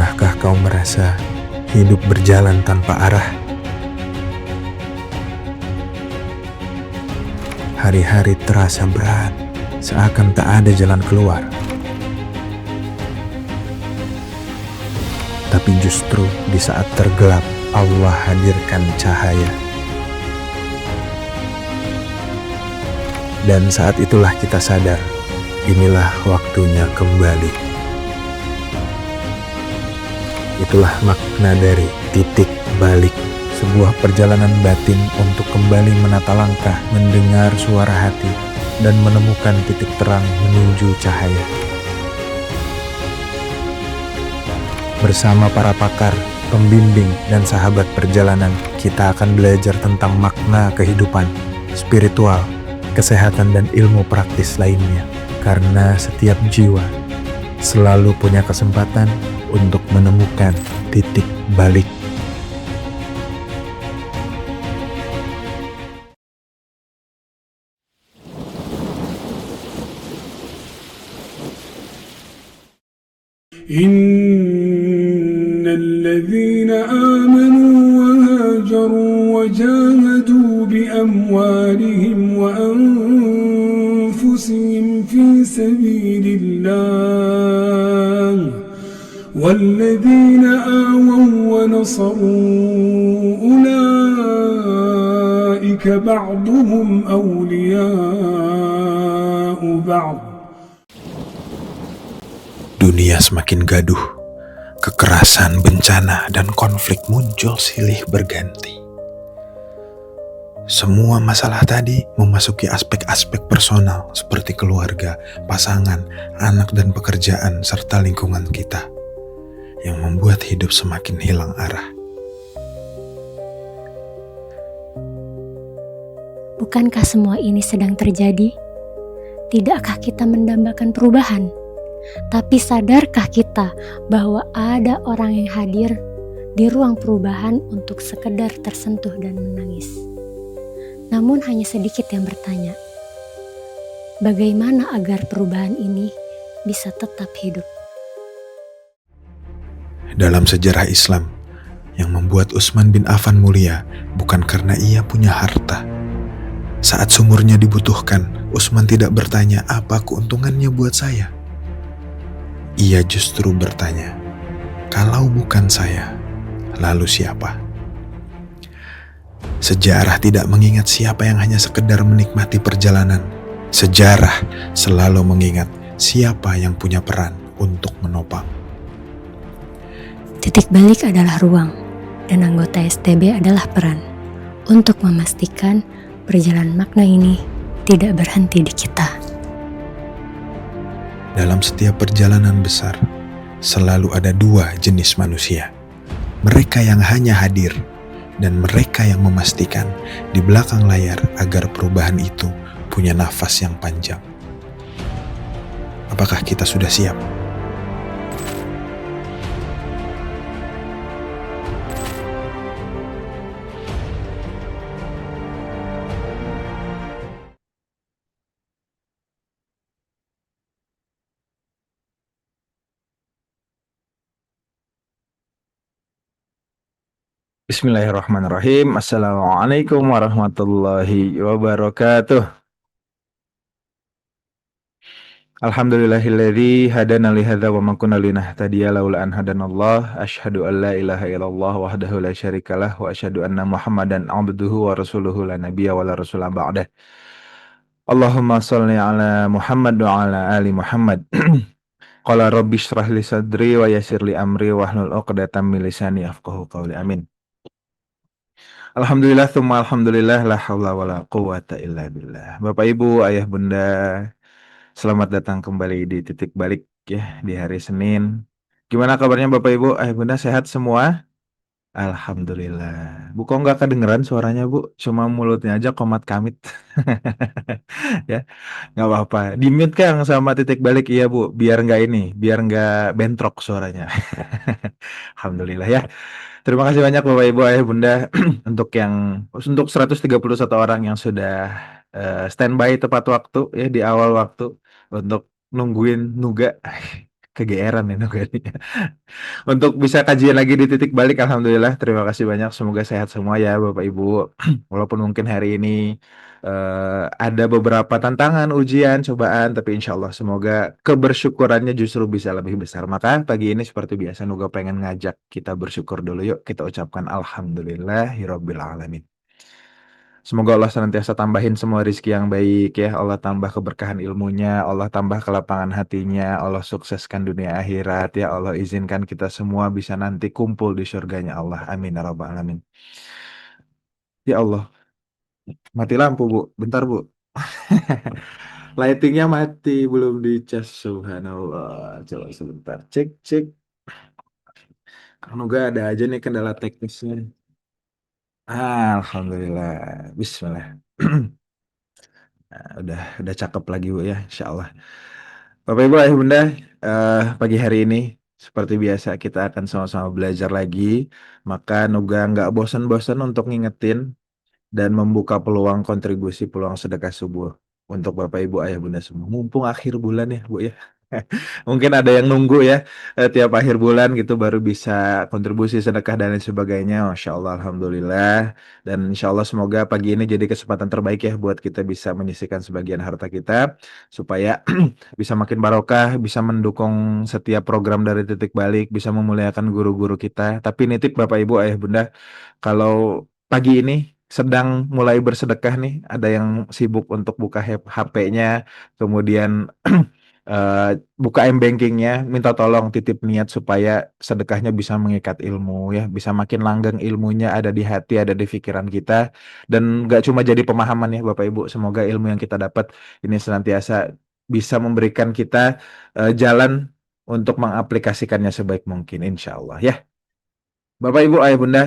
Pernahkah kau merasa hidup berjalan tanpa arah? Hari-hari terasa berat, seakan tak ada jalan keluar. Tapi justru di saat tergelap, Allah hadirkan cahaya. Dan saat itulah kita sadar, inilah waktunya kembali. Itulah makna dari titik balik, sebuah perjalanan batin untuk kembali menata langkah, mendengar suara hati, dan menemukan titik terang menuju cahaya. Bersama para pakar, pembimbing, dan sahabat perjalanan, kita akan belajar tentang makna kehidupan, spiritual, kesehatan, dan ilmu praktis lainnya. Karena setiap jiwa selalu punya kesempatan untuk menemukan titik balik. Innalladzina amanu wa hajaru wa jahadu bi amwalihim wa anfusihim fi sabilillah والذين آووا ونصروا أولئك بعضهم أولياء بعض. Dunia semakin gaduh, kekerasan, bencana, dan konflik muncul silih berganti. Semua masalah tadi memasuki aspek-aspek personal seperti keluarga, pasangan, anak, dan pekerjaan, serta lingkungan kita, yang membuat hidup semakin hilang arah. Bukankah semua ini sedang terjadi? Tidakkah kita mendambakan perubahan? Tapi sadarkah kita bahwa ada orang yang hadir di ruang perubahan untuk sekedar tersentuh dan menangis? Namun hanya sedikit yang bertanya, bagaimana agar perubahan ini bisa tetap hidup? Dalam sejarah Islam, yang membuat Utsman bin Affan mulia bukan karena ia punya harta. Saat sumurnya dibutuhkan, Utsman tidak bertanya apa keuntungannya buat saya. Ia justru bertanya, kalau bukan saya, lalu siapa? Sejarah tidak mengingat siapa yang hanya sekedar menikmati perjalanan. Sejarah selalu mengingat siapa yang punya peran untuk menopang. Titik balik adalah ruang, dan anggota STB adalah peran untuk memastikan perjalanan makna ini tidak berhenti di kita. Dalam setiap perjalanan besar, selalu ada dua jenis manusia. Mereka yang hanya hadir, dan mereka yang memastikan di belakang layar agar perubahan itu punya nafas yang panjang. Apakah kita sudah siap? Bismillahirrahmanirrahim. Assalamualaikum warahmatullahi wabarakatuh. Alhamdulillahilladzi hadana li hadza wa ma kunna linahtadiya laula an hadanallah. Asyhadu an la ilaha illallah wahdahu la syarikalah wa asyhadu anna Muhammadan abduhu wa rasuluhu la nabiyya wa la rasula ba'dah. Allahumma shalli ala Muhammad wa ala ali Muhammad. Qala rabbi shrah li sadri wa yassir li amri wahlul 'uqdatam min lisani yafqahu qawli. Amin. Alhamdulillah, tsumma alhamdulillah, la haula wala quwata illa billah. Bapak Ibu, Ayah Bunda, selamat datang kembali di Titik Balik ya di hari Senin. Gimana kabarnya Bapak Ibu, Ayah Bunda, sehat semua? Alhamdulillah. Bu, kok nggak kedengeran suaranya Bu? Cuma mulutnya aja komat kamit. Ya, nggak apa-apa. Di mute Kang sama Titik Balik, iya Bu, biar nggak bentrok suaranya. Alhamdulillah ya. Terima kasih banyak Bapak Ibu Ayah Bunda untuk 131 orang yang sudah standby tepat waktu ya di awal waktu untuk nungguin Nuga. kegeeran ya Nuga ini. Untuk bisa kajian lagi di titik balik, alhamdulillah. Terima kasih banyak. Semoga sehat semua ya Bapak Ibu. Walaupun mungkin hari ini ada beberapa tantangan, ujian, cobaan, tapi insya Allah semoga kebersyukurannya justru bisa lebih besar. Maka pagi ini seperti biasa Nuga pengen ngajak kita bersyukur dulu yuk. Kita ucapkan alhamdulillahirabbil alamin. Semoga Allah senantiasa tambahin semua rizki yang baik ya. Allah tambah keberkahan ilmunya, Allah tambah kelapangan hatinya, Allah sukseskan dunia akhirat ya. Allah izinkan kita semua bisa nanti kumpul di surganya Allah. Amin ya rabbal alamin. Ya Allah, mati lampu Bu, bentar Bu. Lightingnya mati, belum dicas. Subhanallah. Coba sebentar, cek cek. Kan juga ada aja nih kendala teknisnya. Alhamdulillah. Bismillah. Nah, udah cakep lagi Bu ya, insya Allah. Bapak Ibu Ayah Bunda, pagi hari ini seperti biasa kita akan sama-sama belajar lagi. Maka Nuga nggak bosan-bosan untuk ngingetin dan membuka peluang kontribusi, peluang sedekah subuh untuk Bapak Ibu Ayah Bunda semua. Mumpung akhir bulan ya Bu ya. Mungkin ada yang nunggu ya tiap akhir bulan gitu baru bisa kontribusi sedekah dan lain sebagainya. Masya Allah, Alhamdulillah. Dan insya Allah semoga pagi ini jadi kesempatan terbaik ya buat kita bisa menyisihkan sebagian harta kita supaya bisa makin barokah, bisa mendukung setiap program dari Titik Balik, bisa memuliakan guru-guru kita. Tapi nitip Bapak Ibu Ayah Bunda, kalau pagi ini sedang mulai bersedekah nih, ada yang sibuk untuk buka HP-nya, kemudian buka m-bankingnya, minta tolong titip niat supaya sedekahnya bisa mengikat ilmu ya, bisa makin langgeng ilmunya ada di hati, ada di pikiran kita, dan nggak cuma jadi pemahaman ya Bapak Ibu, semoga ilmu yang kita dapat ini senantiasa bisa memberikan kita jalan untuk mengaplikasikannya sebaik mungkin, insya Allah ya. Bapak Ibu Ayah Bunda,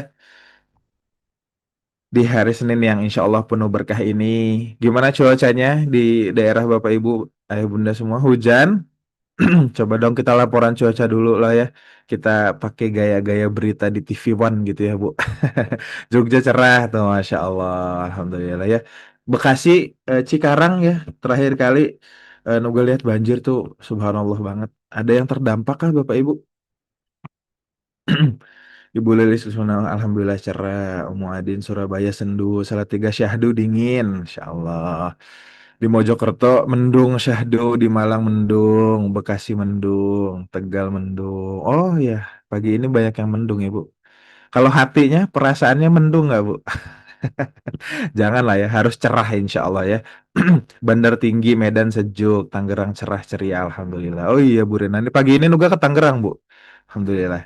di hari Senin yang insya Allah penuh berkah ini, gimana cuacanya di daerah Bapak Ibu Ayah Bunda semua? Hujan? Coba dong kita laporan cuaca dulu lah ya. Kita pakai gaya-gaya berita di TV One gitu ya, Bu. Jogja cerah tuh, Masya Allah. Alhamdulillah ya. Bekasi, Cikarang ya, terakhir kali Nuga lihat banjir tuh, subhanallah banget. Ada yang terdampak kah Bapak Ibu? Ibu Lilis Kusuma, Alhamdulillah cerah. Umu Adin, Surabaya sendu. Salatiga syahdu dingin, Insya Allah. Di Mojokerto mendung syahdu, di Malang mendung, Bekasi mendung, Tegal mendung. Oh ya, pagi ini banyak yang mendung ya Bu. Kalau hatinya, perasaannya mendung nggak Bu? Janganlah ya, harus cerah insya Allah ya. Bandar Tinggi, Medan sejuk, Tangerang cerah ceria, Alhamdulillah. Oh iya Bu Rina, ini pagi ini Nuga ke Tangerang Bu. Alhamdulillah.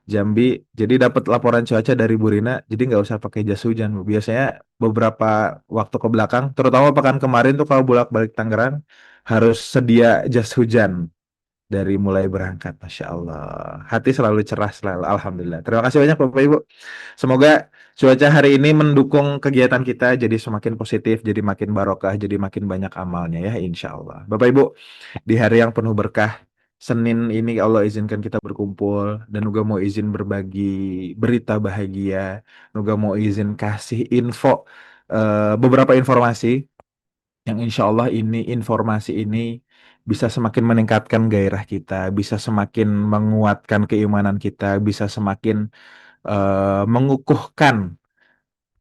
Jambi, jadi dapat laporan cuaca dari Bu Rina, jadi nggak usah pakai jas hujan Bu. Biasanya beberapa waktu ke belakang, terutama pekan kemarin tuh kalau bolak-balik Tangerang, harus sedia jas hujan dari mulai berangkat. Masya Allah. Hati selalu cerah selalu. Alhamdulillah. Terima kasih banyak Bapak Ibu. Semoga cuaca hari ini mendukung kegiatan kita jadi semakin positif, jadi makin barokah, jadi makin banyak amalnya ya insya Allah. Bapak Ibu, di hari yang penuh berkah, Senin ini Allah izinkan kita berkumpul dan juga mau izin berbagi berita bahagia, juga mau izin kasih info beberapa informasi yang insya Allah ini informasi ini bisa semakin meningkatkan gairah kita, bisa semakin menguatkan keimanan kita, bisa semakin mengukuhkan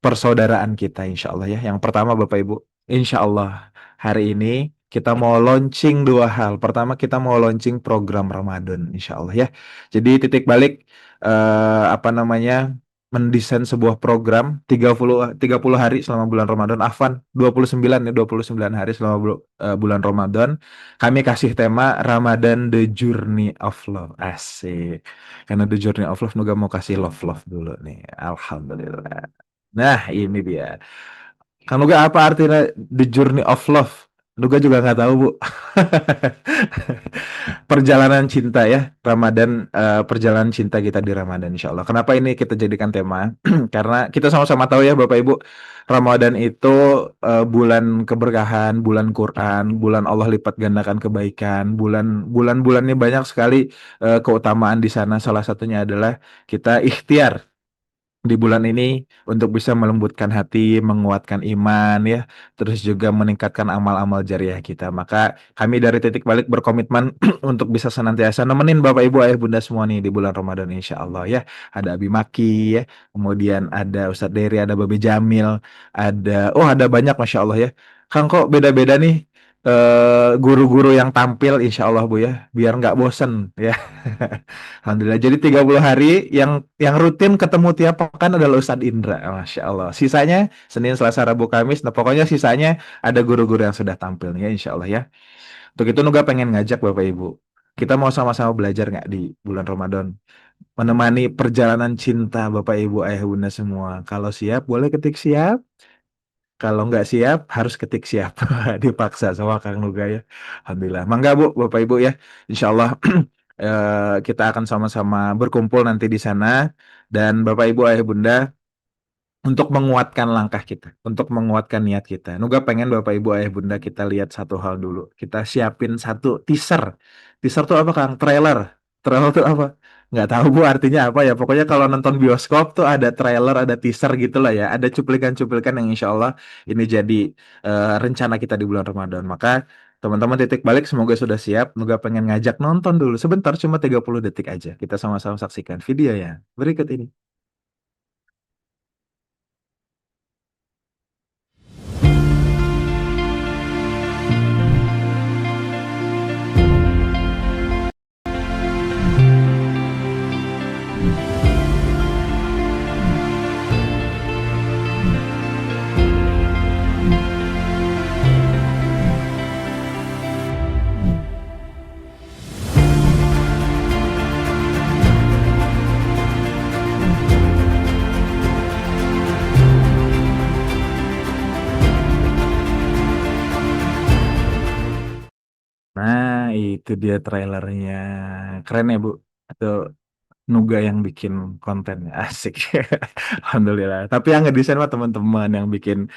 persaudaraan kita insya Allah ya. Yang pertama Bapak Ibu, insya Allah hari ini kita mau launching dua hal. Pertama kita mau launching program Ramadan insya Allah ya. Jadi titik balik apa namanya mendesain sebuah program 30 hari selama bulan Ramadan. Afwan 29 ya 29 hari selama bulan Ramadan. Kami kasih tema Ramadan The Journey of Love. Asik. Karena The Journey of Love juga mau kasih love dulu nih. Alhamdulillah. Nah, ini dia. Kan Nuga apa artinya The Journey of Love? Nuga juga nggak tahu, Bu. Perjalanan cinta ya, Ramadan, perjalanan cinta kita di Ramadan, insya Allah. Kenapa ini kita jadikan tema? Karena kita sama-sama tahu ya, Bapak Ibu, Ramadan itu bulan keberkahan, bulan Quran, bulan Allah lipat gandakan kebaikan, bulan-bulannya banyak sekali keutamaan di sana. Salah satunya adalah kita ikhtiar di bulan ini untuk bisa melembutkan hati, menguatkan iman ya, terus juga meningkatkan amal-amal jariah kita. Maka kami dari Titik Balik berkomitmen untuk bisa senantiasa nemenin Bapak Ibu Ayah Bunda semua nih di bulan Ramadan insya Allah ya. Ada Abi Maki ya, kemudian ada Ustadz Dery, ada Babe Jamil, ada banyak Masya Allah ya. Kang kok beda-beda nih guru-guru yang tampil insya Allah Bu ya, biar nggak bosen ya. Alhamdulillah. Jadi 30 hari yang rutin ketemu tiap pekan adalah Ustadz Indra. Masya Allah. Sisanya Senin, Selasa, Rabu, Kamis. Nah pokoknya sisanya ada guru-guru yang sudah tampil ya insya Allah ya. Untuk itu Nuga pengen ngajak Bapak Ibu. Kita mau sama-sama belajar nggak di bulan Ramadan? Menemani perjalanan cinta Bapak Ibu Ayah Bunda semua. Kalau siap boleh ketik siap. Kalau nggak siap harus ketik siap. Dipaksa sama Kang Nuga ya. Alhamdulillah. Mangga Bu, Bapak Ibu ya. Insya Allah kita akan sama-sama berkumpul nanti di sana dan Bapak Ibu Ayah Bunda untuk menguatkan langkah kita, untuk menguatkan niat kita. Nuga pengen Bapak Ibu Ayah Bunda kita lihat satu hal dulu. Kita siapin satu teaser. Teaser tuh apa Kang? Trailer. Trailer tuh apa? Nggak tahu Bu artinya apa ya. Pokoknya kalau nonton bioskop tuh ada trailer, ada teaser gitu lah ya. Ada cuplikan-cuplikan yang insya Allah ini jadi rencana kita di bulan Ramadan. Maka teman-teman Titik Balik semoga sudah siap. Nuga pengen ngajak nonton dulu. Sebentar cuma 30 detik aja. Kita sama-sama saksikan video ya. Berikut ini. Nah, itu dia trailernya. Keren ya, Bu? Atau Nuga yang bikin kontennya asik. Alhamdulillah. Tapi yang ngedesain mah teman-teman, yang bikin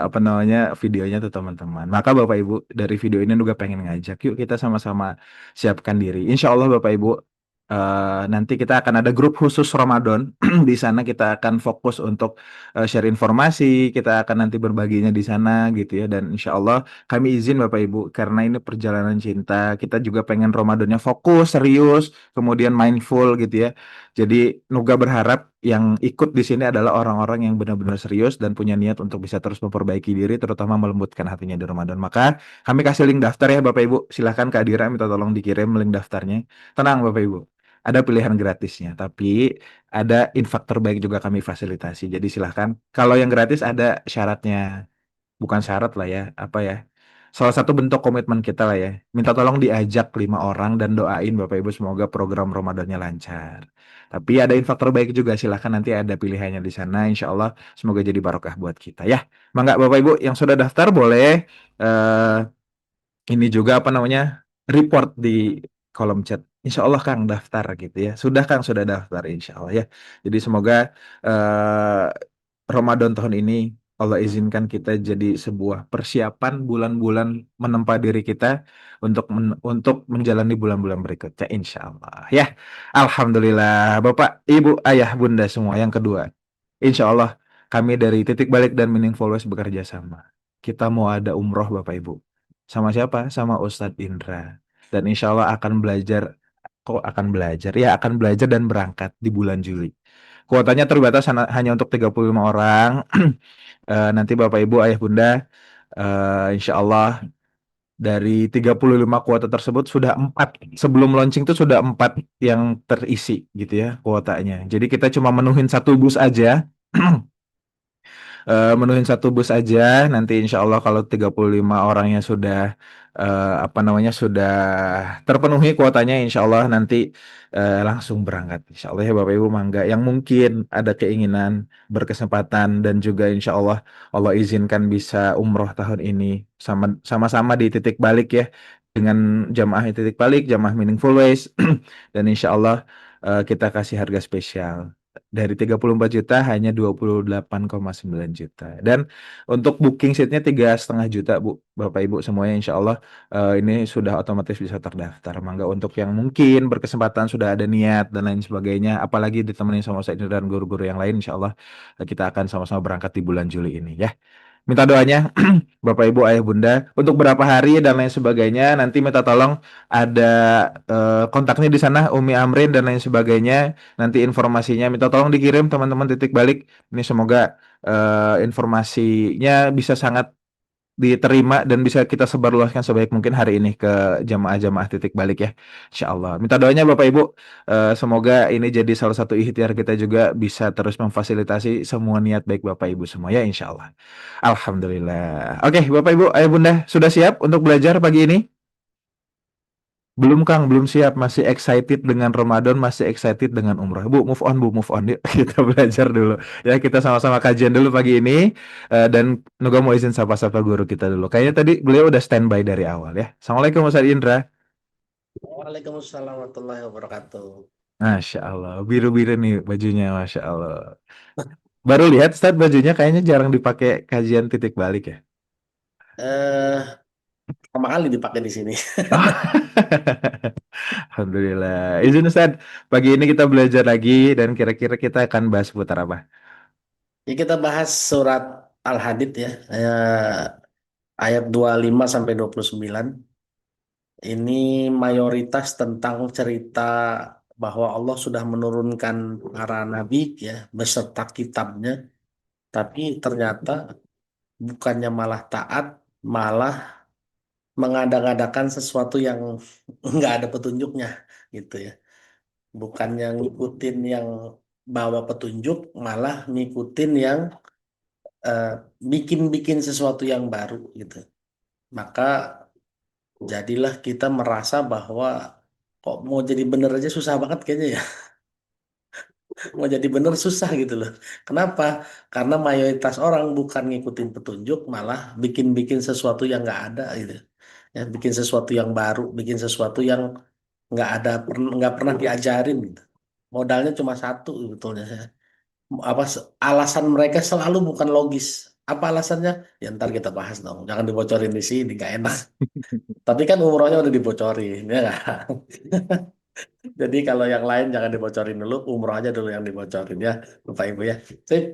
apa namanya videonya tuh teman-teman. Maka Bapak Ibu dari video ini Nuga pengen ngajak, yuk kita sama-sama siapkan diri. Insya Allah Bapak Ibu nanti kita akan ada grup khusus Ramadan. Di sana kita akan fokus untuk share informasi. Kita akan nanti berbaginya di sana gitu ya. Dan insya Allah kami izin Bapak Ibu karena ini perjalanan cinta. Kita juga pengen Ramadannya fokus, serius, kemudian mindful gitu ya. Jadi Nuga berharap yang ikut di sini adalah orang-orang yang benar-benar serius dan punya niat untuk bisa terus memperbaiki diri, terutama melembutkan hatinya di Ramadan. Maka kami kasih link daftar ya Bapak Ibu. Silahkan Kak Dira minta tolong dikirim link daftarnya. Tenang Bapak Ibu. Ada pilihan gratisnya, tapi ada infak terbaik juga kami fasilitasi. Jadi silahkan. Kalau yang gratis ada syaratnya, bukan syarat lah ya, apa ya? Salah satu bentuk komitmen kita lah ya. Minta tolong diajak 5 orang dan doain Bapak Ibu semoga program Ramadannya lancar. Tapi ada infak terbaik juga, silahkan nanti ada pilihannya di sana. Insya Allah semoga jadi barokah buat kita ya. Mangga Bapak Ibu yang sudah daftar boleh eh, ini juga apa namanya report di kolom chat. Insya Allah Kang daftar gitu ya. Sudah Kang sudah daftar Insya Allah ya. Jadi semoga eh, Ramadan tahun ini Allah izinkan kita jadi sebuah persiapan bulan-bulan menempa diri kita untuk menjalani bulan-bulan berikutnya Insya Allah ya. Alhamdulillah Bapak, Ibu, Ayah, Bunda semua yang kedua. Insya Allah kami dari Titik Balik dan Meaningful Ways bekerja sama. Kita mau ada umroh Bapak Ibu. Sama siapa? Sama Ustadz Indra. Dan insya Allah akan belajar, kok akan belajar? Ya akan belajar dan berangkat di bulan Juli. Kuotanya terbatas hanya untuk 35 orang. Nanti Bapak Ibu, Ayah Bunda, insya Allah dari 35 kuota tersebut sudah 4. Sebelum launching itu sudah 4 yang terisi gitu ya kuotanya. Jadi kita cuma menuhin satu bus aja. Menuhin satu bus aja nanti insya Allah kalau 35 orangnya sudah apa namanya sudah terpenuhi kuotanya insya Allah nanti langsung berangkat insya Allah ya Bapak Ibu mangga yang mungkin ada keinginan berkesempatan dan juga insya Allah Allah izinkan bisa umroh tahun ini sama-sama di Titik Balik ya dengan jamaah Titik Balik jamaah Meaningful Ways dan insya Allah kita kasih harga spesial Dari 34 juta hanya 28,9 juta. Dan untuk booking seatnya 3,5 juta Bu, Bapak Ibu semuanya insya Allah ini sudah otomatis bisa terdaftar. Mangga untuk yang mungkin berkesempatan sudah ada niat dan lain sebagainya, apalagi ditemani sama Ustaz Indra dan guru-guru yang lain, insya Allah kita akan sama-sama berangkat di bulan Juli ini ya. Minta doanya Bapak Ibu Ayah Bunda untuk berapa hari dan lain sebagainya. Nanti minta tolong ada kontaknya di sana Umi Amrin dan lain sebagainya. Nanti informasinya minta tolong dikirim teman-teman titik balik. Ini semoga informasinya bisa sangat diterima dan bisa kita sebarluaskan sebaik mungkin hari ini ke jamaah-jamaah titik balik ya, insya Allah. Minta doanya Bapak Ibu, semoga ini jadi salah satu ikhtiar kita juga bisa terus memfasilitasi semua niat baik Bapak Ibu semua ya, insya Allah. Alhamdulillah. Oke Bapak Ibu, Ayah Bunda sudah siap untuk belajar pagi ini? Belum Kang, belum siap, masih excited dengan Ramadan, masih excited dengan umrah. Bu, move on Bu, move on. Yuk kita belajar dulu. Ya, kita sama-sama kajian dulu pagi ini. Dan Nuga mau izin sapa-sapa guru kita dulu. Kayaknya tadi beliau udah standby dari awal ya. Assalamualaikum Ustaz Indra. Waalaikumsalam warahmatullahi wabarakatuh. Masya Allah, biru-biru nih bajunya, Masya Allah. Baru lihat Ustaz bajunya kayaknya jarang dipakai kajian titik balik ya. Pertama kali dipakai di sini. Alhamdulillah. Izin Ustaz, pagi ini kita belajar lagi dan kira-kira kita akan bahas seputar apa? Ya, kita bahas surat Al-Hadid ya, ayat 25 sampai 29. Ini mayoritas tentang cerita bahwa Allah sudah menurunkan para nabi ya beserta kitabnya, tapi ternyata bukannya malah taat, malah mengada-ngadakan sesuatu yang nggak ada petunjuknya gitu ya. Bukannya ngikutin yang bawa petunjuk, malah ngikutin yang bikin-bikin sesuatu yang baru gitu. Maka jadilah kita merasa bahwa kok mau jadi bener aja susah banget kayaknya ya. Mau jadi bener susah gitu loh. Kenapa? Karena mayoritas orang bukan ngikutin petunjuk, malah bikin-bikin sesuatu yang nggak ada gitu. Ya, bikin sesuatu yang baru, bikin sesuatu yang nggak pernah diajarin gitu. Modalnya cuma satu sebetulnya. Alasan mereka selalu bukan logis. Apa alasannya? Ya ntar kita bahas dong. Jangan dibocorin di sini, nggak enak. Tapi kan umrohnya udah dibocorin, ya nggak? Jadi kalau yang lain jangan dibocorin dulu, umroh aja dulu yang dibocorin ya, Bapak Ibu ya. Sip.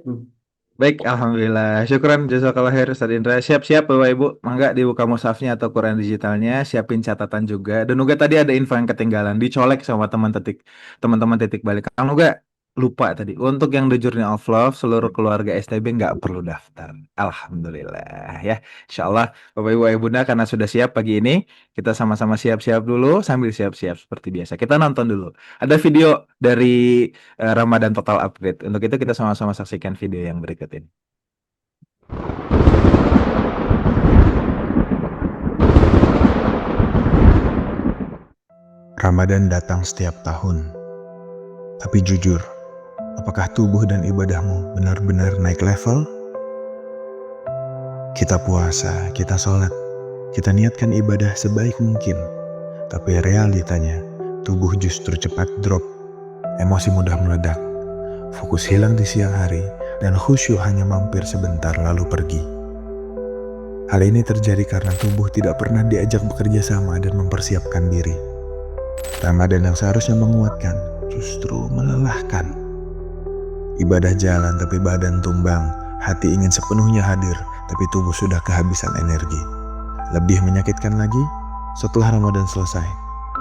Baik, Alhamdulillah. Syukran, jazakallah khair, Ustaz Indra. Siap-siap Bapak Ibu, mangga dibuka mushafnya atau Quran digitalnya, siapin catatan juga. Dan juga tadi ada info yang ketinggalan, dicolek sama teman-teman titik balik. Kang Nuga lupa tadi, untuk yang The Journey of Love, seluruh keluarga STB nggak perlu daftar. Alhamdulillah ya. Insya Allah Bapak Ibu Ayah Bunda karena sudah siap pagi ini, kita sama-sama siap-siap dulu sambil siap-siap seperti biasa. Kita nonton dulu. Ada video dari Ramadan Total Upgrade. Untuk itu kita sama-sama saksikan video yang berikut ini. Ramadan datang setiap tahun. Tapi jujur, apakah tubuh dan ibadahmu benar-benar naik level? Kita puasa, kita sholat, kita niatkan ibadah sebaik mungkin. Tapi realitanya, tubuh justru cepat drop. Emosi mudah meledak, fokus hilang di siang hari, dan khusyuk hanya mampir sebentar lalu pergi. Hal ini terjadi karena tubuh tidak pernah diajak bekerja sama dan mempersiapkan diri. Ramadan yang seharusnya menguatkan, justru melelahkan. Ibadah jalan tapi badan tumbang, hati ingin sepenuhnya hadir, tapi tubuh sudah kehabisan energi. Lebih menyakitkan lagi, setelah Ramadan selesai,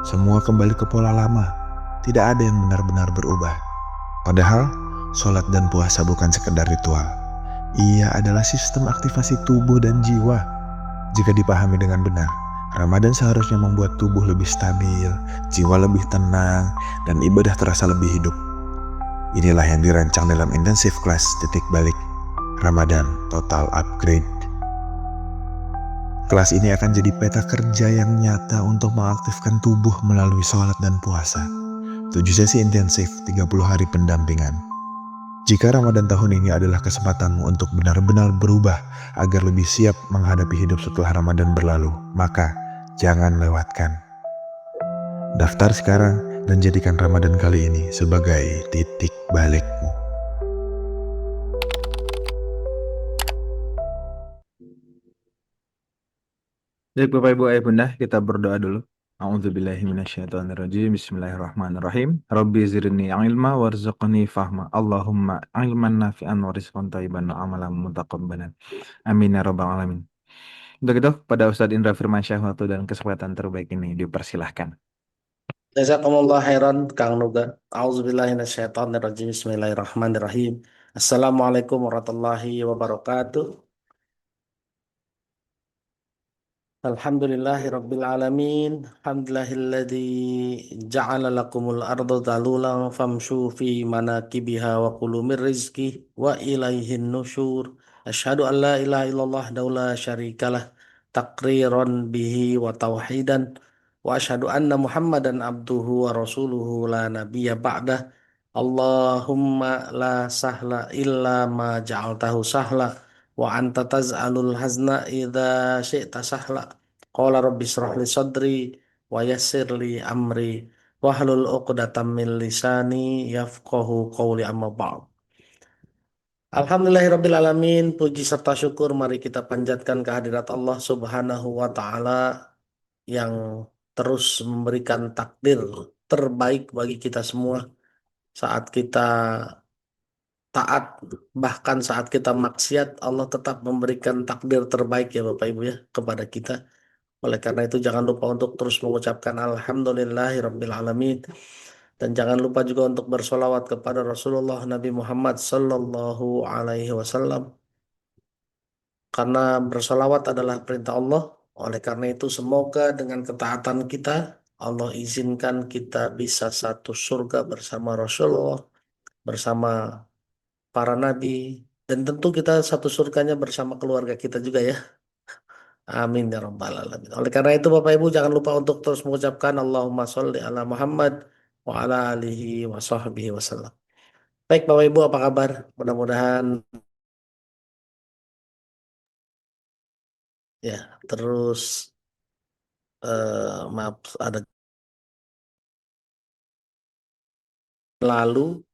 semua kembali ke pola lama. Tidak ada yang benar-benar berubah. Padahal, sholat dan puasa bukan sekedar ritual. Ia adalah sistem aktivasi tubuh dan jiwa. Jika dipahami dengan benar, Ramadan seharusnya membuat tubuh lebih stabil, jiwa lebih tenang, dan ibadah terasa lebih hidup. Inilah yang dirancang dalam intensif kelas titik balik Ramadan Total Upgrade. Kelas ini akan jadi peta kerja yang nyata untuk mengaktifkan tubuh melalui sholat dan puasa. 7 sesi intensif, 30 hari pendampingan. Jika Ramadan tahun ini adalah kesempatanmu untuk benar-benar berubah agar lebih siap menghadapi hidup setelah Ramadan berlalu, maka jangan lewatkan. Daftar sekarang dan jadikan Ramadan kali ini sebagai titik balikmu. Baik Bapak Ibu Ayah Bunda, kita berdoa dulu. A'udzubillahiminasyaitonirrajim. Bismillahirrahmanirrahim. Rabbi zirni ilma warzuqni fahma. Allahumma ilman nafi'an wa rizqan thayyiban wa amalan mutaqabbalan. Amin ya rabbal alamin. Untuk itu, pada Ustadz Indra Firmansyah waktu dan kesempatan terbaik ini dipersilahkan. Jazakumullah khairan Kang Nuga. Auzubillahiminasyaitonirrajim. Bismillahirrahmanirrahim. Assalamualaikum warahmatullahi wabarakatuh. Alhamdulillahi Rabbil Alamin. Alhamdulillahilladzi ja'ala lakumul arda dhalulan famshu fi manakibiha wa kulu min rizki wa ilaihin nusyur. Asyhadu an la ilaha illallah daula syarikalah taqriran bihi wa tauhidan wa asyhadu anna Muhammadan abduhu wa rasuluhu la nabiyya ba'dah. Allahumma la sahla illa ma ja'altahu sahla wa anta taz'alul hazna idza syi'ta sahla. Qala rabbi shrah li sadri wa yassir li amri wahlul 'uqdatam min lisani yafqahu qawli amma ba'd. Alhamdulillahirabbil alamin, puji serta syukur mari kita panjatkan kehadirat Allah Subhanahu wa taala yang terus memberikan takdir terbaik bagi kita semua saat kita taat, bahkan saat kita maksiat, Allah tetap memberikan takdir terbaik ya Bapak Ibu ya kepada kita. Oleh karena itu jangan lupa untuk terus mengucapkan Alhamdulillahirabbil alamin, dan jangan lupa juga untuk bersolawat kepada Rasulullah Nabi Muhammad Sallallahu Alaihi Wasallam, karena bersolawat adalah perintah Allah. Oleh karena itu semoga dengan ketaatan kita Allah izinkan kita bisa satu surga bersama Rasulullah, bersama para nabi, dan tentu kita satu surganya bersama keluarga kita juga ya. Amin ya rabbal alamin. Oleh karena itu Bapak Ibu jangan lupa untuk terus mengucapkan Allahumma sholli ala Muhammad wa ala alihi wa sahbihi wasallam. Baik Bapak Ibu, apa kabar? Mudah-mudahan ya terus maaf ada lalu,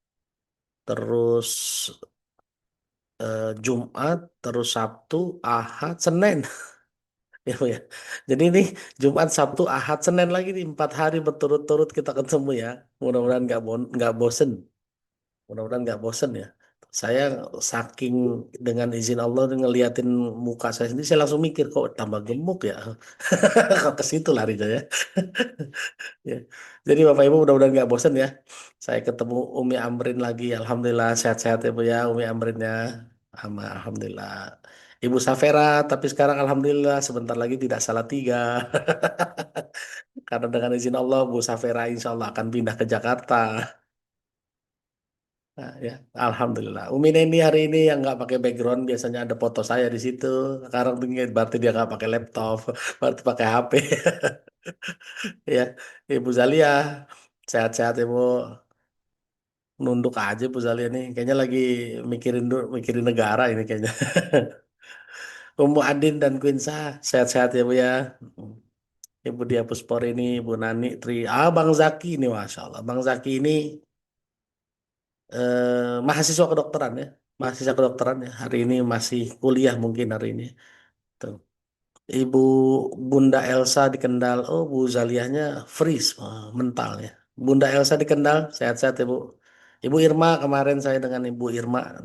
terus Jumat, terus Sabtu, Ahad, Senin. Ya, Bu, ya. Jadi ini Jumat, Sabtu, Ahad, Senin lagi nih 4 hari berturut-turut kita ketemu ya. Mudah-mudahan nggak bosen. Mudah-mudahan nggak bosen ya. Saya saking dengan izin Allah ngeliatin muka saya sendiri, saya langsung mikir kok tambah gemuk ya. Kok ke situ larinya ya. Ya. Jadi Bapak Ibu mudah-mudahan nggak bosen ya. Saya ketemu Umi Amrin lagi. Alhamdulillah sehat-sehat ya Bu ya Umi Amrinnya. Alhamdulillah. Ibu Safera, tapi sekarang Alhamdulillah sebentar lagi tidak salah tiga. Karena dengan izin Allah Bu Safera insya Allah akan pindah ke Jakarta. Nah, ya, Alhamdulillah. Umi ini hari ini yang nggak pakai background, biasanya ada foto saya di situ. Sekarang berarti dia nggak pakai laptop, berarti pakai HP. Ya, Ibu Zalia, sehat-sehat Ibu. Nunduk aja Bu Zalia nih, kayaknya lagi mikirin negara ini kayaknya. Umu Adin dan Quinsa, sehat-sehat ya Bu ya. Ibu Dia Puspor ini, Bu Nani, Bang Zaki ini, Masya Allah. Bang Zaki ini mahasiswa kedokteran ya. Mahasiswa kedokteran ya. Hari ini masih kuliah mungkin hari ini. Tuh. Ibu Bunda Elsa di Kendal. Oh, Bu Zaliahnya freeze, mental ya. Bunda Elsa di Kendal, sehat-sehat ya Bu. Ibu Irma, kemarin saya dengan Ibu Irma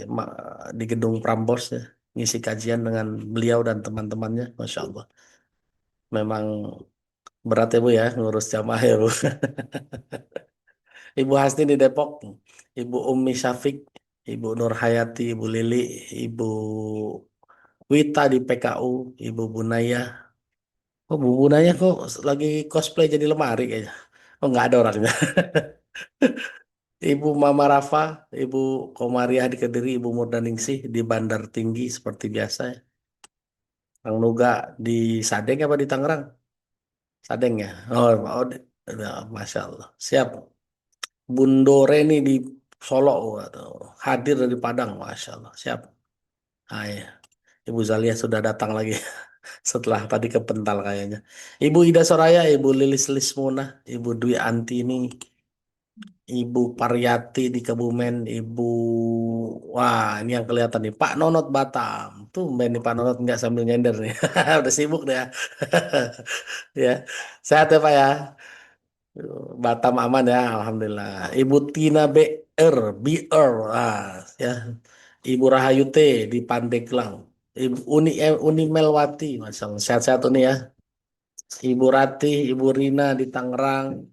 ma- di gedung Prambors ya, ngisi kajian dengan beliau dan teman-temannya, Masya Allah. Memang berat ya Bu ya, ngurus jamaah ya Bu. Ibu Hasni di Depok, Ibu Umi Syafiq, Ibu Nur Hayati, Ibu Lili, Ibu Wita di PKU, Ibu Bunaya. Oh, Bu Bunaya kok lagi cosplay jadi lemari kayaknya. Oh, nggak ada orangnya. Ibu Mama Rafa, Ibu Komariah di Kediri, Ibu Murdaningsih di Bandar Tinggi seperti biasa ya. Kang Nuga di Sadeng apa di Tangerang? Sadeng ya. Ya, Masya Allah. Siap. Bundore nih di Solo, waduh. Hadir dari Padang, Masya Allah. Siap. Ah, ya. Ibu Zalia sudah datang lagi. Setelah tadi kepental kayaknya. Ibu Ida Soraya, Ibu Lilis Lismuna, Ibu Dwi Antini, Ibu Pariyati di Kebumen, wah ini yang kelihatan nih, Pak Nonot Batam. Tuh nih Pak Nonot nggak sambil nyender nih. Udah sibuk deh ya. Ya, sehat ya Pak ya. Batam aman ya, Alhamdulillah. Ibu Tina BR, ya. Ibu Rahayu T di Pandeglang. Ibu Uni Melwati, Masya Allah. Sehat-sehat Uni ya. Ibu Ratih, Ibu Rina di Tangerang,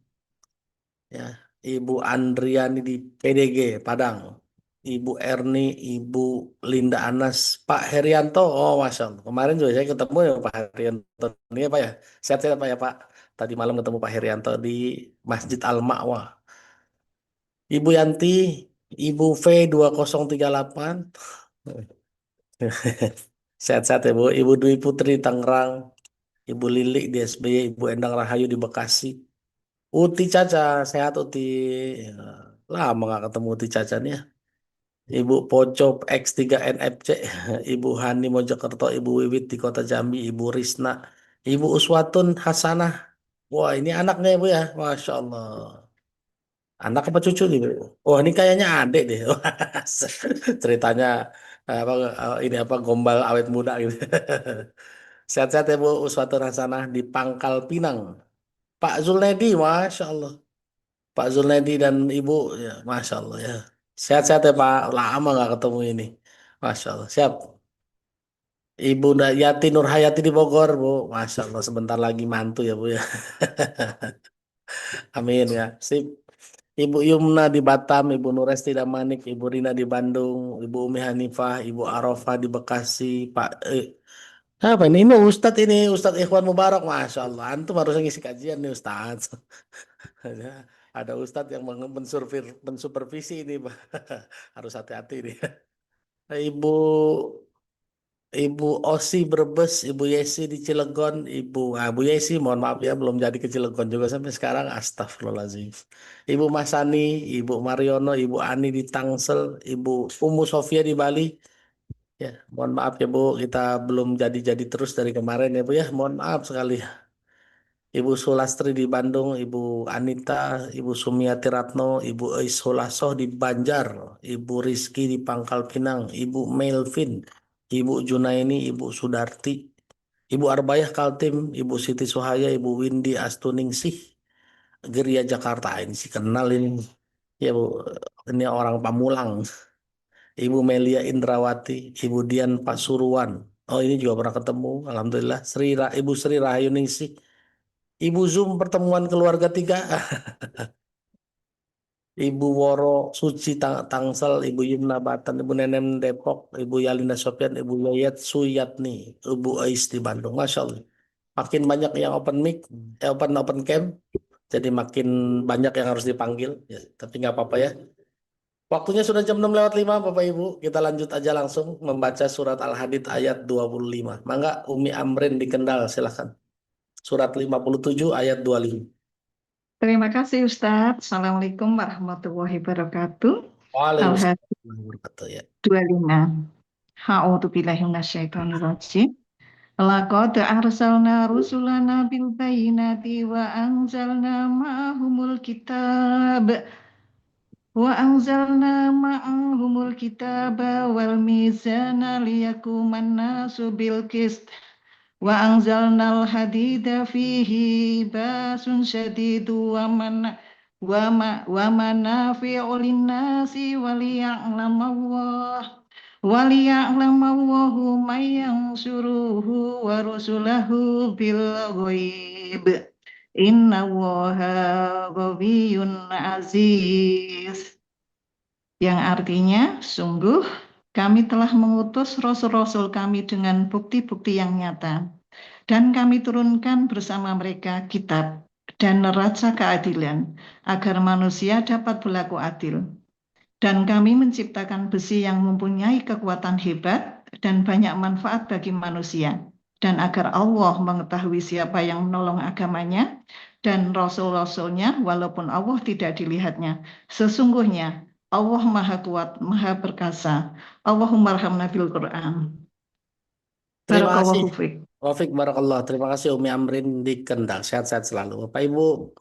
ya. Ibu Andriani di PDG Padang. Ibu Erni, Ibu Linda Anas, Pak Herianto. Oh, Masya Allah. Kemarin juga saya ketemu ya Pak Herianto. Ini ya Pak ya. Sehat-sehat Pak ya Pak. Tadi malam ketemu Pak Herianto di Masjid Al-Ma'wa. Ibu Yanti, Ibu V2038. Sehat-sehat ya Bu. Ibu Dwi Putri di Tangerang. Ibu Lili di SBY. Ibu Endang Rahayu di Bekasi. Uti Caca, sehat Uti. Ya, lama nggak ketemu Uti Caca nih ya. Ibu Pocop X3NFC, Ibu Hani Mojokerto, Ibu Wiwit di Kota Jambi, Ibu Risna, Ibu Uswatun Hasanah. Wah ini anaknya Ibu ya, Masya Allah. Anak apa cucu nih Bu? Oh ini kayaknya adik deh. Ceritanya apa ini apa gombal awet muda gitu. Sehat-sehat ya Bu Uswatun Hasanah di Pangkal Pinang. Pak Zulnedi, Masya Allah. Pak Zulnedi dan Ibu, ya, Masya Allah ya. Sehat-sehat ya Pak, lama nggak ketemu ini. Masya Allah, siap. Ibu Yati Nurhayati di Bogor, Bu. Masya Allah, sebentar lagi mantu ya Bu ya. Amin ya. Sip. Ibu Yumna di Batam, Ibu Nuresti Damanik, Ibu Rina di Bandung, Ibu Umi Hanifah, Ibu Arafah di Bekasi, Pak apa ini? Ini Ustadz Ikhwan Mubarak, Masya Allah. Antum harusnya ngisi kajian nih Ustadz. Ada Ustadz yang mensupervisi ini, Pak. Harus hati-hati nih. Ibu Ibu Osi Brebes, Ibu Yesi di Cilegon, Bu Yesi, mohon maaf ya belum jadi ke Cilegon juga sampai sekarang. Astagfirullahaladzim. Ibu Masani, Ibu Mariono, Ibu Ani di Tangsel, Ibu Umu Sofia di Bali. Ya, mohon maaf ya Bu, kita belum jadi-jadi terus dari kemarin ya Bu ya. Mohon maaf sekali. Ibu Sulastri di Bandung, Ibu Anita, Ibu Sumiati Ratno, Ibu Eis Hulasoh di Banjar, Ibu Rizky di Pangkal Pinang, Ibu Melvin, Ibu Junaini, Ibu Sudarti, Ibu Arbayah Kaltim, Ibu Siti Suhaya, Ibu Windy Astuningsih, Geria Jakarta. Ini sih kenal ini. Ya Bu, ini orang Pamulang. Ibu Melia Indrawati, Ibu Dian Pasuruan. Oh ini juga pernah ketemu, Alhamdulillah. Ibu Sri Rahayuningsih, Ibu Zoom pertemuan keluarga 3. Ibu Woro Suci Tangsel, Ibu Yumna Batan, Ibu Nenem Depok, Ibu Yalina Sopyan, Ibu Yayat Suyatni, Ibu Ais di Bandung. Masya Allah. Makin banyak yang open mic, open cam, jadi makin banyak yang harus dipanggil. Ya, tapi nggak apa-apa ya. Waktunya sudah jam 6:05 Bapak Ibu. Kita lanjut aja langsung membaca surat Al-Hadid ayat 25. Mangga Umi Amrin di Kendal, silahkan. Surat 57 ayat 25. Terima kasih Ustadz. Assalamualaikum warahmatullahi wabarakatuh. Waalaikumsalam Al-Hadid warahmatullahi wabarakatuh ya. 25. Ha'udzubillahi minasyaitonirrajim. Laqad arsalna rusulana bil bayyinati wa anzalna ma'ahumul kitaba wal mizana liyakuman nasu bil qist. Wa anzalnal hadida fihi basun syadidu wa manafi'u linnasi waliya'lamallahu man yansuruhu wa rusulahu bil ghaib. Innallaha qawiyyun aziz. Yang artinya, sungguh kami telah mengutus rasul-rasul kami dengan bukti-bukti yang nyata. Dan kami turunkan bersama mereka kitab dan neraca keadilan, agar manusia dapat berlaku adil. Dan kami menciptakan besi yang mempunyai kekuatan hebat dan banyak manfaat bagi manusia. Dan agar Allah mengetahui siapa yang menolong agamanya dan rasul-rasulnya walaupun Allah tidak dilihatnya. Sesungguhnya Allah Maha Kuat, Maha Perkasa. Allahumma arhamna bil Quran. Terima kasih. Barakallahu fiik. Wafik barakallah. Terima kasih Umi Amrin di Kendal. Sehat-sehat selalu. Bapak Ibu,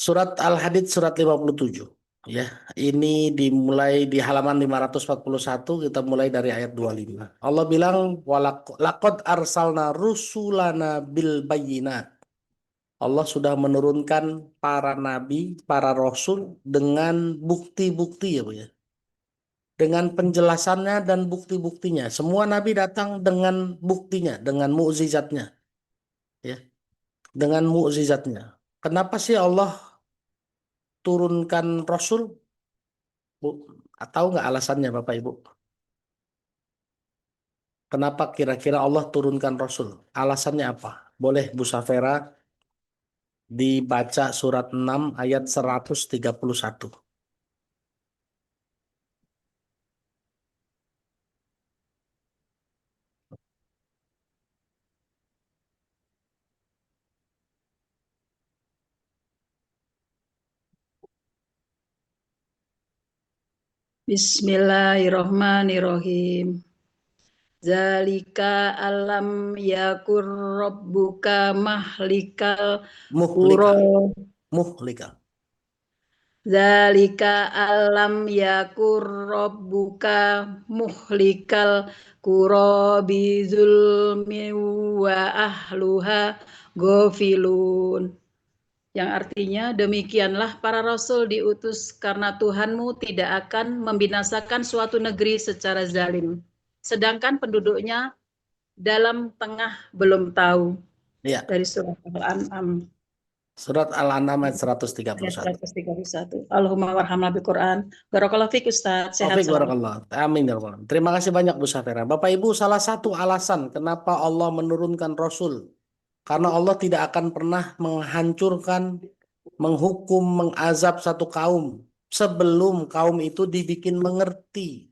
surat Al-Hadid surat 57. Ya, ini dimulai di halaman 541, kita mulai dari ayat 25. Allah bilang, Laqad arsalna rusulana bil bayyinat. Allah sudah menurunkan para nabi, para rasul dengan bukti-bukti ya Bu ya. Dengan penjelasannya dan bukti-buktinya. Semua nabi datang dengan buktinya, dengan mukjizatnya, ya, dengan mukjizatnya. Kenapa sih Allah turunkan rasul? Bu, tahu nggak alasannya Bapak Ibu? Kenapa kira-kira Allah turunkan rasul? Alasannya apa? Boleh Bu Safera dibaca surat 6 ayat 131. Bismillahirrohmanirrohim. Zalika alam yakur rabbuka mahlikal Muhlika, qura. muhlika. Zalika alam yakur rabbuka muhlikal qura bizulmi wa ahluha ghafilun. Yang artinya demikianlah para rasul diutus karena Tuhanmu tidak akan membinasakan suatu negeri secara zalim. Sedangkan penduduknya dalam tengah belum tahu. Ya, Dari surat Al-An'am surat Al-An'am ayat ayat 131. 131. Allahumma warhamna Quran. Barakallahu fiik Ustaz. Sehat Taufik selalu. barakallah. Amin ya rabbal alamin. Terima kasih banyak Bu Safera. Bapak Ibu, salah satu alasan kenapa Allah menurunkan Rasul, karena Allah tidak akan pernah menghancurkan, menghukum, mengazab satu kaum sebelum kaum itu dibikin mengerti,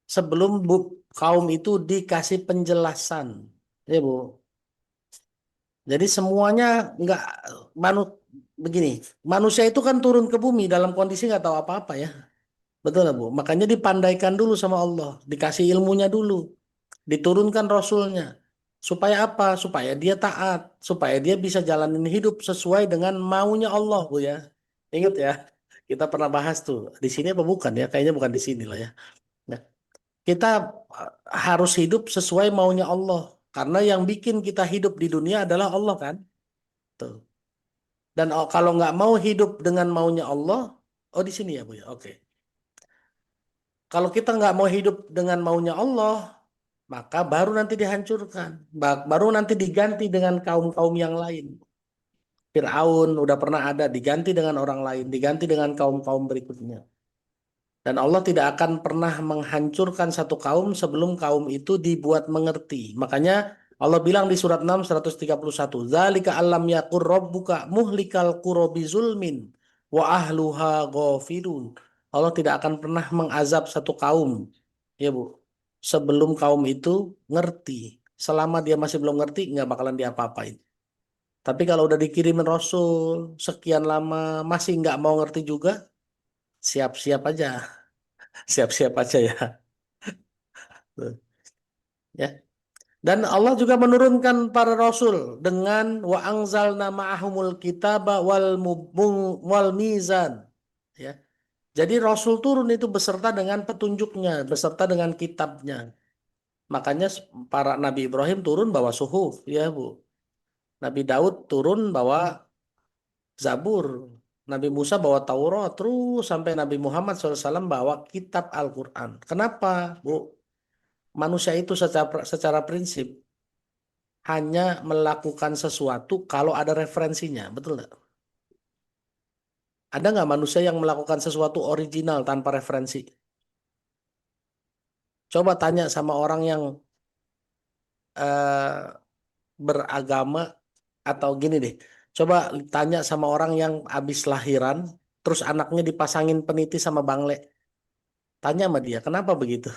sebelum kaum itu dikasih penjelasan, ya Bu. Jadi semuanya nggak begini. Manusia itu kan turun ke bumi dalam kondisi nggak tahu apa-apa ya. Betul lah Bu. Makanya dipandaikan dulu sama Allah, dikasih ilmunya dulu, diturunkan Rasulnya. Supaya apa? Supaya dia taat, supaya dia bisa jalanin hidup sesuai dengan maunya Allah Bu ya. Ingat ya, kita pernah bahas tuh. Di sini apa bukan ya? Kayaknya bukan di sini lah ya. Nah, kita harus hidup sesuai maunya Allah. Karena yang bikin kita hidup di dunia adalah Allah kan. Tuh. Dan kalau nggak mau hidup dengan maunya Allah, oh di sini ya Bu ya. Oke. Kalau kita nggak mau hidup dengan maunya Allah, maka baru nanti dihancurkan. Baru nanti diganti dengan kaum-kaum yang lain. Fir'aun udah pernah ada, diganti dengan orang lain, diganti dengan kaum-kaum berikutnya. Dan Allah tidak akan pernah menghancurkan satu kaum sebelum kaum itu dibuat mengerti. Makanya Allah bilang di surat 6 131, "Dzalika alam yakur rabbuka muhlikal qura bizulmin wa ahluha ghafilun." Allah tidak akan pernah mengazab satu kaum, ya Bu, sebelum kaum itu ngerti. Selama dia masih belum ngerti, nggak bakalan diapa-apain. Tapi kalau udah dikirimin Rasul sekian lama masih nggak mau ngerti juga, siap-siap aja, siap-siap aja ya. Tuh, ya. Dan Allah juga menurunkan para rasul dengan wa anzalna ma'ahumul kitaba wal mizan. Ya. Jadi rasul turun itu beserta dengan petunjuknya, beserta dengan kitabnya. Makanya para Nabi Ibrahim turun bawa suhuf, ya Bu. Nabi Daud turun bawa Zabur. Nabi Musa bawa Taurat, terus sampai Nabi Muhammad SAW bawa kitab Al-Quran. Kenapa, Bu? Manusia itu secara prinsip hanya melakukan sesuatu kalau ada referensinya, betul nggak? Ada nggak manusia yang melakukan sesuatu original tanpa referensi? Coba tanya sama orang yang eh, beragama atau gini deh. Coba tanya sama orang yang habis lahiran, terus anaknya dipasangin peniti sama bangle. Tanya sama dia, kenapa begitu?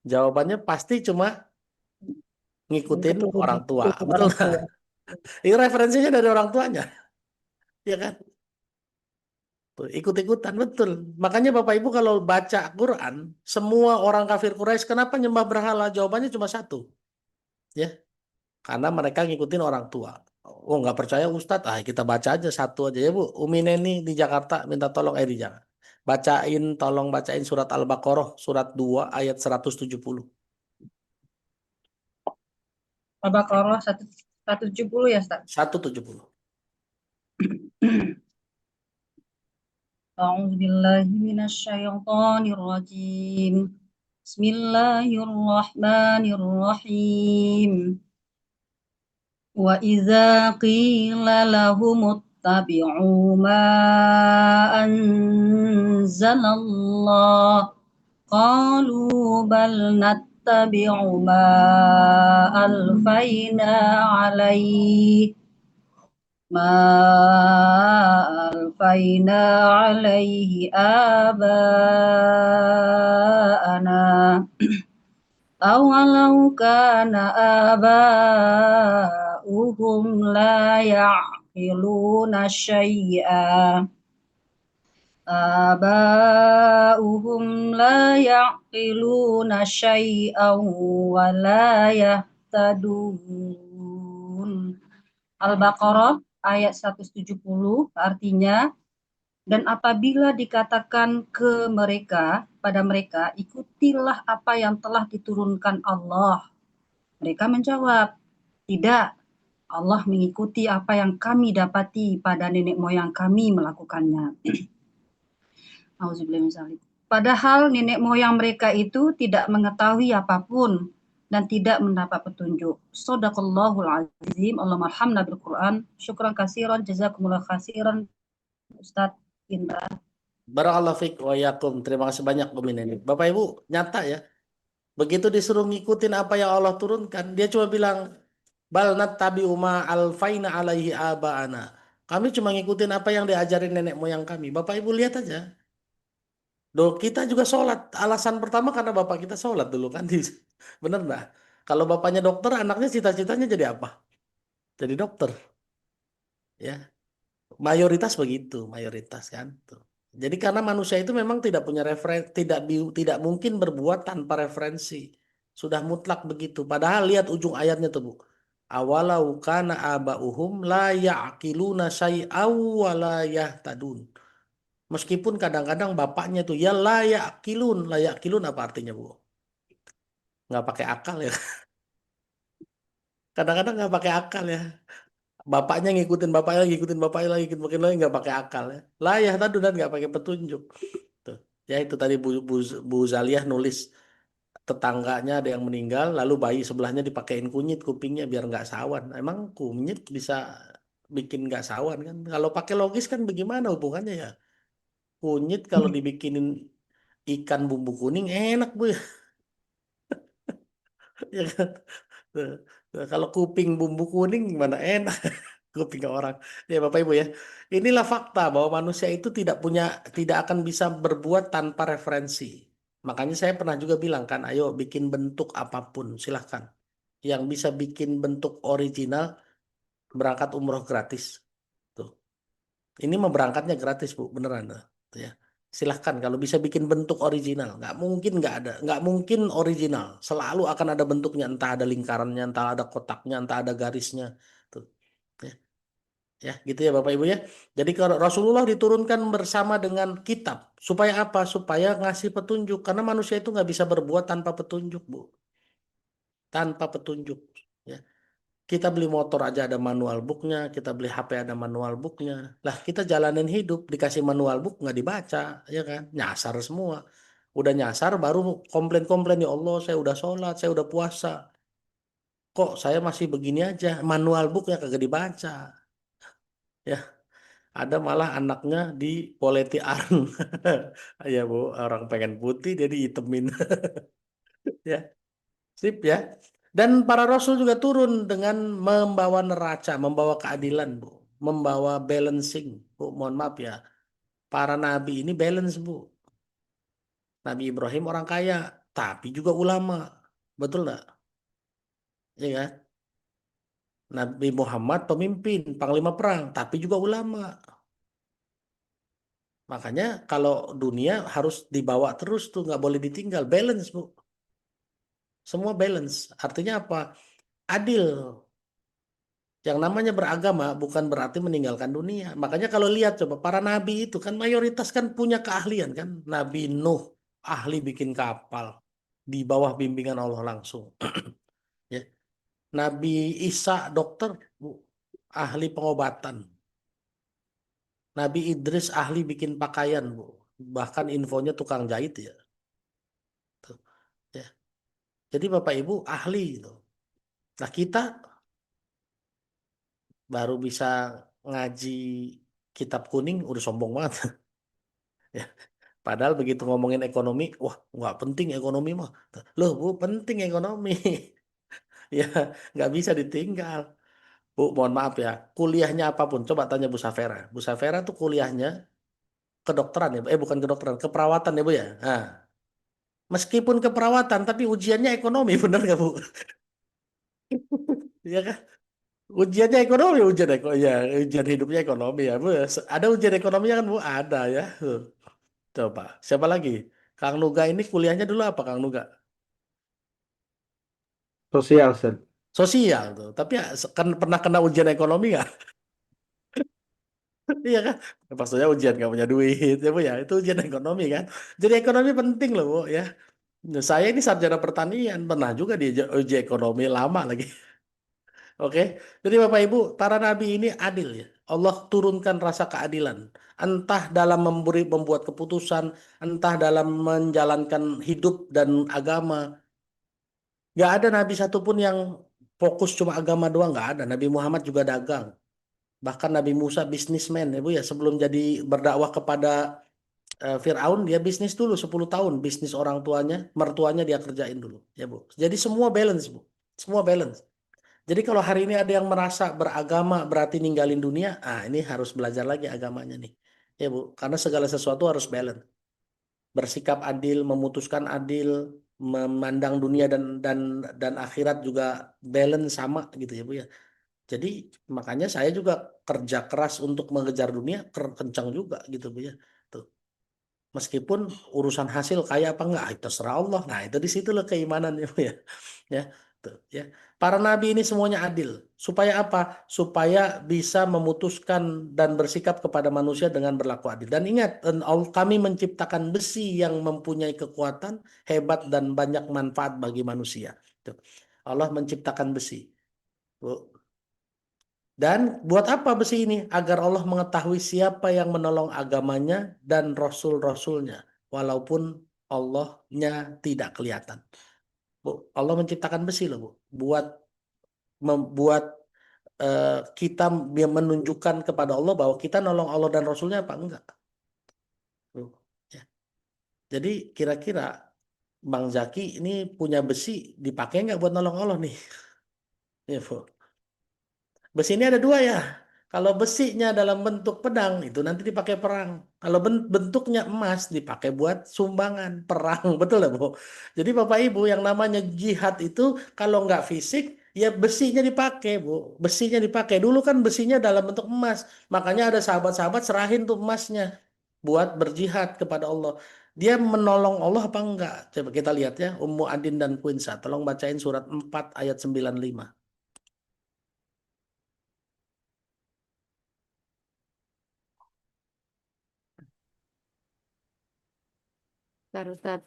Jawabannya pasti cuma ngikutin orang tua, betul Orang nggak? tua. Ini referensinya dari orang tuanya, ya kan? Tuh, ikut-ikutan betul. Makanya Bapak Ibu kalau baca Quran, semua orang kafir Quraisy kenapa nyembah berhala? Jawabannya cuma satu, ya, karena mereka ngikutin orang tua. Oh nggak percaya Ustadz, kita baca aja satu aja ya Bu. Umi Neni di Jakarta minta tolong di Jakarta. Tolong bacain surat Al-Baqarah surat 2 ayat 170. Al-Baqarah 170 ya, Ustaz? 170. A'udzubillahi minasyaitonirrajim. Bismillahirrahmanirrahim. Wa idza qila lahum ittabi'u ma anzalallah qalu bal nattabi'u ma alfayna alaihi aba'ana awalau kana aba'uhum la ya'qiluna syai'a wa la yahtadun. Al-Baqarah ayat 170 artinya, dan apabila dikatakan pada mereka, ikutilah apa yang telah diturunkan Allah. Mereka menjawab, tidak, Allah mengikuti apa yang kami dapati pada nenek moyang kami melakukannya. Padahal nenek moyang mereka itu tidak mengetahui apapun dan tidak mendapat petunjuk. Shadaqallahul azim. Allahumma arhamna bil Quran. Syukran kasiran, jazakumullah khairan Ustadz Indra. Barakallahu fiik wa yakum. Terima kasih banyak Umi Neni. Bapak Ibu, nyata ya. Begitu disuruh ngikutin apa yang Allah turunkan, dia cuma bilang bal nattabi'u ma alfaina alaihi aba'ana. Kami cuma ngikutin apa yang diajarin nenek moyang kami. Bapak Ibu lihat aja. Kita juga sholat. Alasan pertama karena bapak kita sholat dulu kan. Bener nggak? Kalau bapaknya dokter, anaknya cita-citanya jadi apa? Jadi dokter. Ya, mayoritas begitu, mayoritas kan. Tuh. Jadi karena manusia itu memang tidak punya referensi, tidak mungkin berbuat tanpa referensi. Sudah mutlak begitu. Padahal lihat ujung ayatnya tuh Bu. Awalau kana aba'uhum la ya'qiluna syai'aw wa la yahtadun. Meskipun kadang-kadang bapaknya tuh ya layak kilun apa artinya Bu? Nggak pakai akal ya. Kadang-kadang nggak pakai akal ya. Bapaknya ngikutin bapaknya lagi, ngikutin lagi nggak pakai akal ya. Layak tadi dan nggak pakai petunjuk. Tuh. Ya itu tadi Bu Zaliah nulis tetangganya ada yang meninggal, lalu bayi sebelahnya dipakein kunyit kupingnya biar nggak sawan. Emang kunyit bisa bikin nggak sawan kan? Kalau pakai logis kan bagaimana hubungannya ya? Kunyit kalau dibikinin ikan bumbu kuning enak Bu. Ya kan? Tuh. Tuh, kalau kuping bumbu kuning gimana enak kuping orang. Ya Bapak Ibu ya. Inilah fakta bahwa manusia itu tidak akan bisa berbuat tanpa referensi. Makanya saya pernah juga bilang kan, ayo bikin bentuk apapun, silahkan. Yang bisa bikin bentuk original berangkat umroh gratis. Tuh. Ini mau berangkatnya gratis Bu, beneran. Tuh ya. Silahkan kalau bisa bikin bentuk original, nggak mungkin original, selalu akan ada bentuknya, entah ada lingkarannya, entah ada kotaknya, entah ada garisnya, tuh, ya, ya gitu ya Bapak Ibu ya. Jadi kalau Rasulullah diturunkan bersama dengan kitab, supaya apa? Supaya ngasih petunjuk, karena manusia itu nggak bisa berbuat tanpa petunjuk Bu, tanpa petunjuk. Ya. Kita beli motor aja ada manual booknya, kita beli HP ada manual booknya. Lah kita jalanin hidup dikasih manual book nggak dibaca, ya kan? Nyasar semua. Udah nyasar baru komplain-komplain ya Allah saya udah sholat, saya udah puasa. Kok saya masih begini aja? Manual booknya kagak dibaca. Ya, ada malah anaknya di poleti areng. Ya Bu, orang pengen putih dia dihitemin. Ya, sip ya. Dan para rasul juga turun dengan membawa neraca, membawa keadilan, Bu. Membawa balancing, Bu. Mohon maaf ya. Para nabi ini balance, Bu. Nabi Ibrahim orang kaya, tapi juga ulama. Betul nggak? Ya kan? Nabi Muhammad pemimpin, panglima perang, tapi juga ulama. Makanya kalau dunia harus dibawa terus tuh, nggak boleh ditinggal. Balance, Bu. Semua balance. Artinya apa? Adil. Yang namanya beragama bukan berarti meninggalkan dunia. Makanya kalau lihat coba para nabi itu kan mayoritas kan punya keahlian kan. Nabi Nuh ahli bikin kapal di bawah bimbingan Allah langsung. Ya. Nabi Isa dokter, Bu, ahli pengobatan. Nabi Idris ahli bikin pakaian, Bu. Bahkan infonya tukang jahit ya. Tuh, ya. Jadi Bapak Ibu ahli gitu. Nah, kita baru bisa ngaji kitab kuning udah sombong banget. Ya. Padahal begitu ngomongin ekonomi, wah nggak penting ekonomi mah. Loh Bu, penting ekonomi. Ya, nggak bisa ditinggal. Bu, mohon maaf ya, kuliahnya apapun, coba tanya Bu Safera. Bu Safera tuh kuliahnya kedokteran ya, Bu. Bukan kedokteran, keperawatan ya Bu ya. Nah, meskipun keperawatan, tapi ujiannya ekonomi, bener nggak Bu? Iya kan? Ujiannya ekonomi, ya, ujian hidupnya ekonomi ya Bu. Ada ujian ekonominya kan Bu? Ada ya. Tuh. Coba, siapa lagi? Kang Nuga ini kuliahnya dulu apa Kang Nuga? Sosial, Ustaz. Sosial tuh. Tapi ya, kan pernah kena ujian ekonomi nggak? Iya kan? Maksudnya ujian nggak punya duit, ya Bu ya. Itu ujian ekonomi kan. Jadi ekonomi penting loh Bu ya. Nah, saya ini sarjana pertanian, pernah juga di uji ekonomi lama lagi. Oke. Jadi Bapak Ibu, para nabi ini adil ya. Allah turunkan rasa keadilan. Entah dalam membuat keputusan, entah dalam menjalankan hidup dan agama. Nggak ada nabi satupun yang fokus cuma agama doang, nggak ada. Nabi Muhammad juga dagang. Bahkan Nabi Musa bisnismen ya Bu ya. Sebelum jadi berdakwah kepada Fir'aun, dia bisnis dulu 10 tahun. Bisnis orang tuanya, mertuanya dia kerjain dulu ya Bu. Jadi semua balance Bu. Semua balance. Jadi kalau hari ini ada yang merasa beragama berarti ninggalin dunia, ini harus belajar lagi agamanya nih. Ya Bu, karena segala sesuatu harus balance. Bersikap adil, memutuskan adil, memandang dunia dan akhirat juga balance sama gitu ya Bu ya. Jadi makanya saya juga kerja keras untuk mengejar dunia, kencang juga gitu Bu ya. Tuh. Meskipun urusan hasil kaya apa enggak, itu terserah Allah. Nah, itu di situ loh keimanan ya, Bu ya. Ya, tuh, ya. Para nabi ini semuanya adil. Supaya apa? Supaya bisa memutuskan dan bersikap kepada manusia dengan berlaku adil. Dan ingat, kami menciptakan besi yang mempunyai kekuatan hebat dan banyak manfaat bagi manusia. Tuh. Allah menciptakan besi. Bu. Dan buat apa besi ini? Agar Allah mengetahui siapa yang menolong agamanya dan rasul-rasulnya. Walaupun Allahnya tidak kelihatan. Bu, Allah menciptakan besi loh, Bu. Membuat kita menunjukkan kepada Allah bahwa kita nolong Allah dan Rasulnya apa enggak. Bu. Ya. Jadi kira-kira Bang Zaki ini punya besi dipakai nggak buat nolong Allah nih? Ya, Bu. Besi ini ada dua ya. Kalau besinya dalam bentuk pedang itu nanti dipakai perang. Kalau bentuknya emas dipakai buat sumbangan perang, betul ya Bu? Jadi Bapak Ibu yang namanya jihad itu kalau nggak fisik ya besinya dipakai Bu. Besinya dipakai. Dulu kan besinya dalam bentuk emas. Makanya ada sahabat-sahabat serahin tuh emasnya buat berjihad kepada Allah. Dia menolong Allah apa enggak? Coba kita lihat ya Ummu Adin dan Quinsa. Tolong bacain surat 4 ayat 95. Bentar, Ustaz.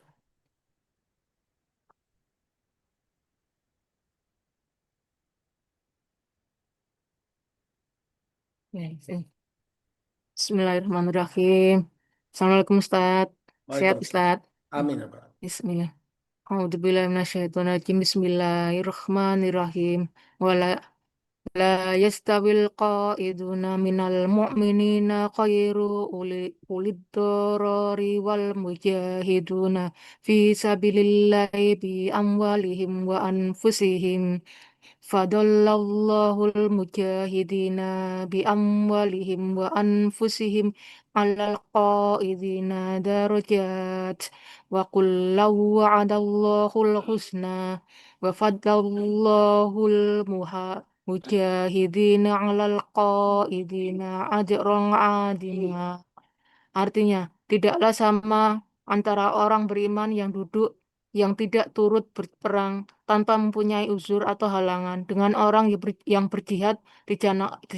Ya, sini. Bismillahirrahmanirrahim. Assalamualaikum Ustaz. Sehat Waalaikumsalam. Ustaz. Amin ya Pak. Bismillah. A'udzubillahiminasyaitonirrajim. Bismillahirrahmanirrahim. Wala la yastawil qa'iduna minal mu'minina khairu ulid darari wal mujahiduna fi sabilillahi bi amwalihim wa anfusihim. Fadallallahul mujahidina bi amwalihim wa anfusihim alal qaidina darajat wa kullahu wa'adallahul husna wa faddallahul mujahidina alal qaidina ajran adima. Artinya, tidaklah sama antara orang beriman yang duduk yang tidak turut berperang tanpa mempunyai uzur atau halangan dengan orang yang berjihad di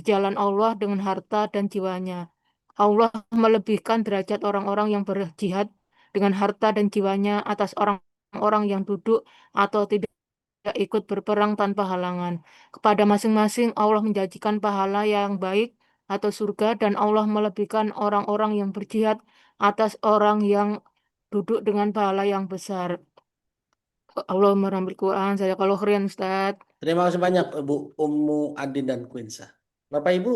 jalan Allah dengan harta dan jiwanya. Allah melebihkan derajat orang-orang yang berjihad dengan harta dan jiwanya atas orang-orang yang duduk atau tidak ikut berperang tanpa halangan. Kepada masing-masing Allah menjanjikan pahala yang baik atau surga, dan Allah melebihkan orang-orang yang berjihad atas orang yang duduk dengan pahala yang besar. Allah merambil Quran, saya kalau keren Ustaz. Terima kasih banyak Bu Ummu Adin dan Quinsa. Bapak Ibu,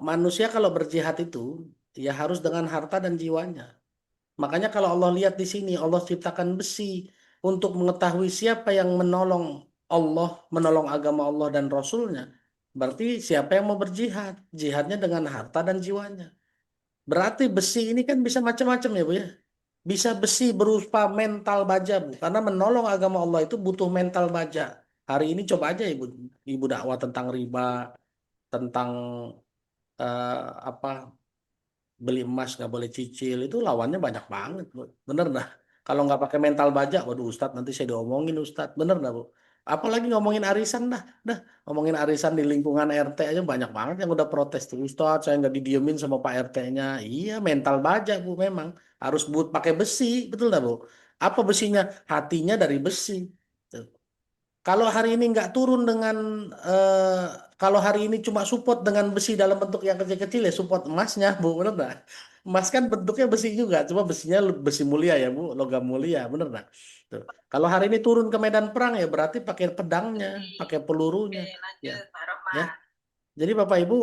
manusia kalau berjihad itu ya harus dengan harta dan jiwanya. Makanya kalau Allah lihat di sini, Allah ciptakan besi untuk mengetahui siapa yang menolong Allah, menolong agama Allah dan Rasulnya. Berarti siapa yang mau berjihad? Jihadnya dengan harta dan jiwanya. Berarti besi ini kan bisa macam-macam ya Bu ya. Bisa besi berupa mental baja Bu. Karena menolong agama Allah itu butuh mental baja. Hari ini coba aja Ibu dakwah tentang riba, tentang apa beli emas nggak boleh cicil, itu lawannya banyak banget Bu. Bener dah. Kalau nggak pakai mental baja, waduh Ustadz nanti saya diomongin Ustadz. Bener dah Bu. Apalagi ngomongin arisan dah ngomongin arisan di lingkungan RT aja banyak banget yang udah protes tuh Ustadz, saya nggak didiemin sama Pak RT-nya. Iya, mental baja Bu, memang harus pakai besi, betul dah Bu. Apa besinya? Hatinya dari besi. Tuh. Kalau hari ini nggak turun dengan kalau hari ini cuma support dengan besi dalam bentuk yang kecil-kecil ya support emasnya Bu, bener nggak? Emas kan bentuknya besi juga, cuma besinya besi mulia ya Bu, logam mulia, bener nggak? Tuh. Kalau hari ini turun ke medan perang ya berarti pakai pedangnya, pakai pelurunya, ya, ya. Jadi Bapak Ibu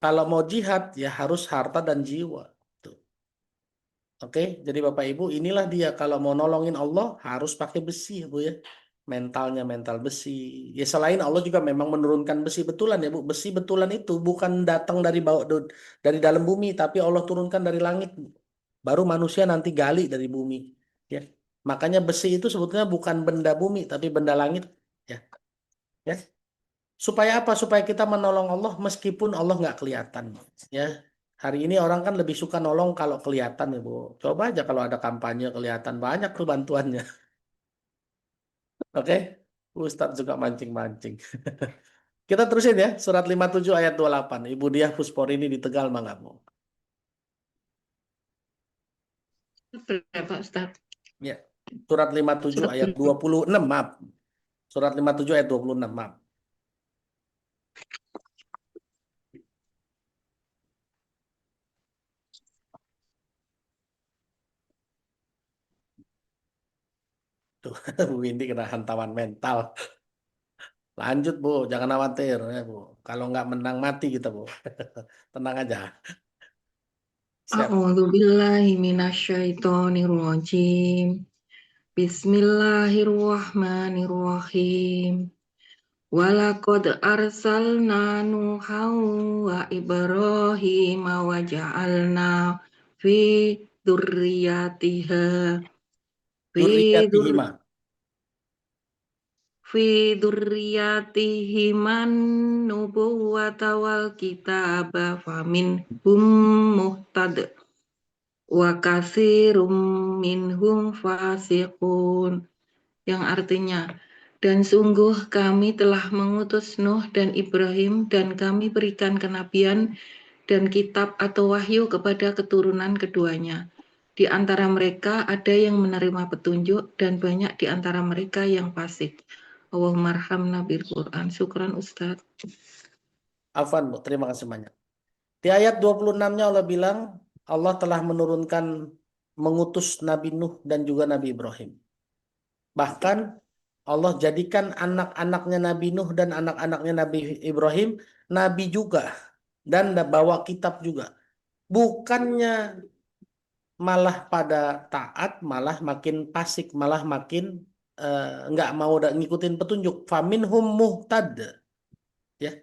kalau mau jihad ya harus harta dan jiwa. Tuh. Oke, jadi Bapak Ibu inilah dia kalau mau nolongin Allah harus pakai besi ya Bu ya. Mentalnya mental besi. Ya selain Allah juga memang menurunkan besi betulan ya Bu. Besi betulan itu bukan datang dari bawah dari dalam bumi tapi Allah turunkan dari langit. Baru manusia nanti gali dari bumi ya. Makanya besi itu sebetulnya bukan benda bumi tapi benda langit ya. Ya. Supaya apa? Supaya kita menolong Allah meskipun Allah nggak kelihatan ya. Hari ini orang kan lebih suka nolong kalau kelihatan ya Bu. Coba aja kalau ada kampanye kelihatan banyak tuh bantuannya. Oke, Ustadz juga mancing-mancing. Kita terusin ya, surat 57 ayat 28. Ibu Diah Puspori ini di Tegal, Mangga Bu. Berapa Ustaz? Ya, surat 57 Surat ayat 26, maaf. Surat 57 ayat 26, maaf. Tuh, Bu Windy kena hantaman mental. Lanjut Bu, jangan khawatir ya Bu. Kalau nggak menang mati kita Bu. Tenang aja. Siap. A'udzu billahi minasyaitonir rajim. Bismillahirrahmanirrahim. Walaqad arsalna Nuhan wa Ibrahim wa ja'alna fi dzurriyyatiha fi Dzurriyyatihima. dzurriyyatihiman nubuwwata wal kitaba faminhum muhtad wa katsirum minhum fasiqun, yang artinya, dan sungguh kami telah mengutus Nuh dan Ibrahim dan kami berikan kenabian dan kitab atau wahyu kepada keturunan keduanya. Di antara mereka ada yang menerima petunjuk dan banyak di antara mereka yang fasik. Allahumma arhamna bil Quran. Syukran Ustaz. Afwan Bu, terima kasih banyak. Di ayat 26-nya Allah bilang, Allah telah mengutus Nabi Nuh dan juga Nabi Ibrahim. Bahkan Allah jadikan anak-anaknya Nabi Nuh dan anak-anaknya Nabi Ibrahim Nabi juga. Dan bawa kitab juga. Bukannya malah pada taat, malah makin fasik, malah makin nggak mau ngikutin petunjuk. Faminhum muhtad. Ya.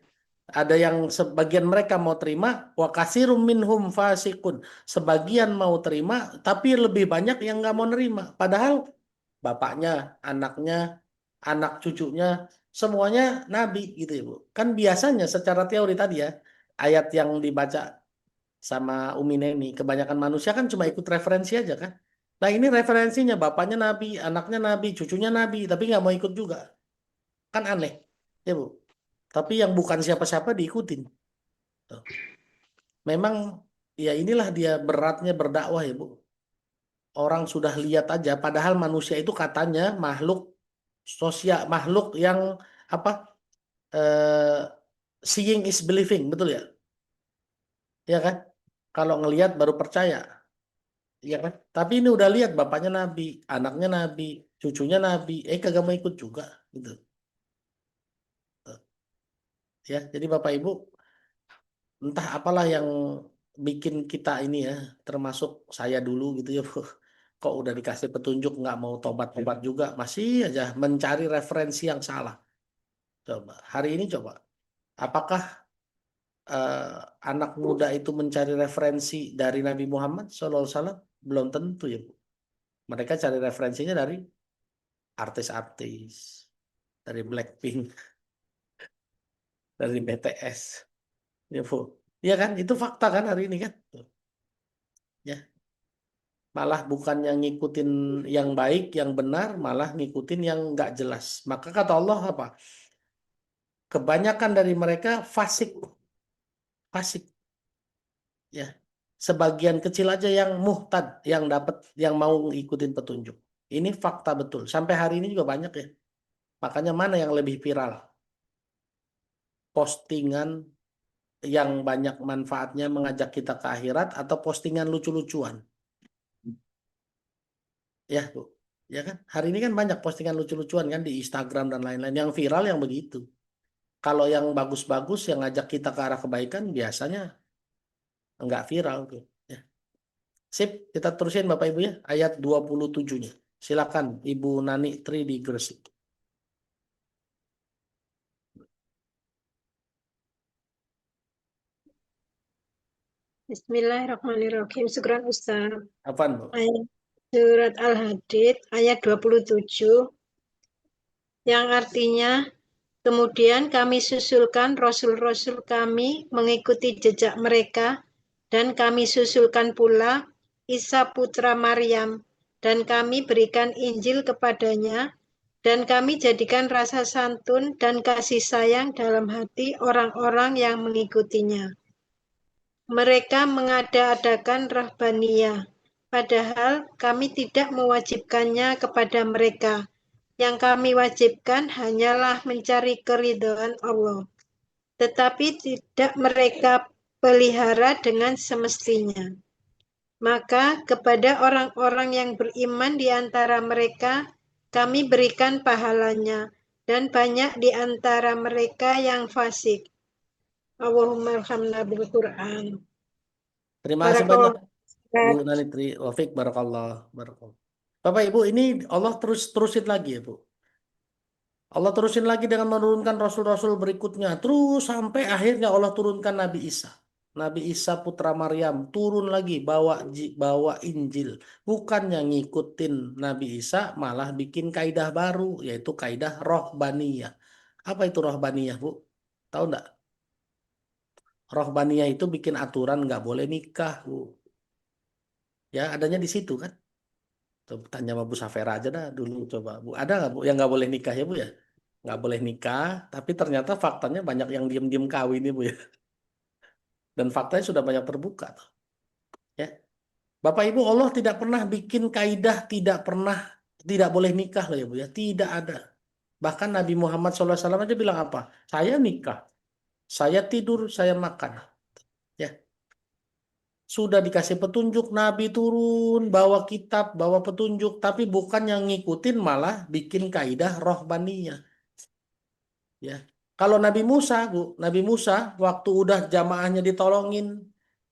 Ada yang sebagian mereka mau terima, wa katsirum minhum fasikun. Sebagian mau terima, tapi lebih banyak yang nggak mau nerima. Padahal bapaknya, anaknya, anak cucunya, semuanya nabi gitu ya Bu. Kan biasanya secara teori tadi ya, ayat yang dibaca sama Umi Neni. Kebanyakan manusia kan cuma ikut referensi aja kan. Nah ini referensinya bapaknya Nabi, anaknya Nabi, cucunya Nabi, tapi nggak mau ikut juga. Kan aneh, ya Bu. Tapi yang bukan siapa-siapa diikutin. Tuh. Memang ya inilah dia beratnya berdakwah ya Bu. Orang sudah lihat aja, padahal manusia itu katanya makhluk sosial, makhluk yang apa? eh, Seeing is believing, betul ya? Ya kan? Kalau ngelihat baru percaya. Iya kan? Tapi ini udah lihat bapaknya Nabi, anaknya Nabi, cucunya Nabi, kagak mau ikut juga, gitu. Ya, jadi Bapak Ibu, entah apalah yang bikin kita ini ya, termasuk saya dulu gitu ya, Bu. Kok udah dikasih petunjuk nggak mau tobat-tobat juga, masih aja mencari referensi yang salah. Coba, hari ini coba, apakah eh, anak muda itu mencari referensi dari Nabi Muhammad SAW? Belum tentu ya, Bu. Mereka cari referensinya dari artis-artis, dari Blackpink, dari BTS, ya Bu. Iya kan, itu fakta kan hari ini kan. Tuh. Ya, malah bukannya ngikutin yang baik, yang benar, malah ngikutin yang nggak jelas. Maka kata Allah apa? Kebanyakan dari mereka fasik, fasik. Ya, sebagian kecil aja yang muhtad, yang dapat, yang mau ngikutin petunjuk. Ini fakta betul. Sampai hari ini juga banyak ya. Makanya mana yang lebih viral? Postingan yang banyak manfaatnya mengajak kita ke akhirat atau postingan lucu-lucuan? Ya, Bu. Ya kan? Hari ini kan banyak postingan lucu-lucuan kan di Instagram dan lain-lain. Yang viral yang begitu. Kalau yang bagus-bagus yang ngajak kita ke arah kebaikan biasanya enggak viral tuh. Ya. Sip, kita terusin Bapak Ibu ya. Ayat 27-nya. Silakan Ibu Nani Tri di Gresik. Bismillahirrahmanirrahim. Syukran Ustaz. Apaan, Bu? Ayat surat Al-Hadid ayat 27 yang artinya kemudian kami susulkan rasul-rasul kami mengikuti jejak mereka dan kami susulkan pula Isa putra Maryam dan kami berikan Injil kepadanya dan kami jadikan rasa santun dan kasih sayang dalam hati orang-orang yang mengikutinya. Mereka mengada-adakan rahbaniyah, padahal kami tidak mewajibkannya kepada mereka. Yang kami wajibkan hanyalah mencari keridhaan Allah. Tetapi tidak mereka pelihara dengan semestinya. Maka kepada orang-orang yang beriman di antara mereka, kami berikan pahalanya, dan banyak di antara mereka yang fasik. Allahumma arhamna bil Qur'an. Terima kasih banyak Bu Barakallah. Nani Tri. Wafik barakallah. Barakallah. Bapak Ibu ini Allah terusin lagi ya Bu. Allah terusin lagi dengan menurunkan rasul-rasul berikutnya. Terus sampai akhirnya Allah turunkan Nabi Isa. Nabi Isa putra Maryam turun lagi bawa Injil. Bukannya ngikutin Nabi Isa malah bikin kaidah baru yaitu kaidah rohbaniyah. Apa itu rohbaniyah, Bu? Tahu enggak? Rohbaniyah itu bikin aturan nggak boleh nikah, Bu. Ya adanya di situ kan. Coba tanya sama Bu Safera aja dah dulu coba, Bu. Ada nggak, Bu, yang nggak boleh nikah ya, Bu ya? Nggak boleh nikah, tapi ternyata faktanya banyak yang diem-diem kawin nih Bu ya. Dan faktanya sudah banyak terbuka tuh. Ya. Bapak Ibu Allah tidak pernah bikin kaidah tidak boleh nikah loh ya Bu ya. Tidak ada. Bahkan Nabi Muhammad SAW aja bilang apa? Saya nikah, saya tidur, saya makan. Ya. Sudah dikasih petunjuk, Nabi turun, bawa kitab, bawa petunjuk, tapi bukan yang ngikutin malah bikin kaidah rohbaniyah. Ya. Kalau Nabi Musa, Bu, Nabi Musa waktu udah jamaahnya ditolongin,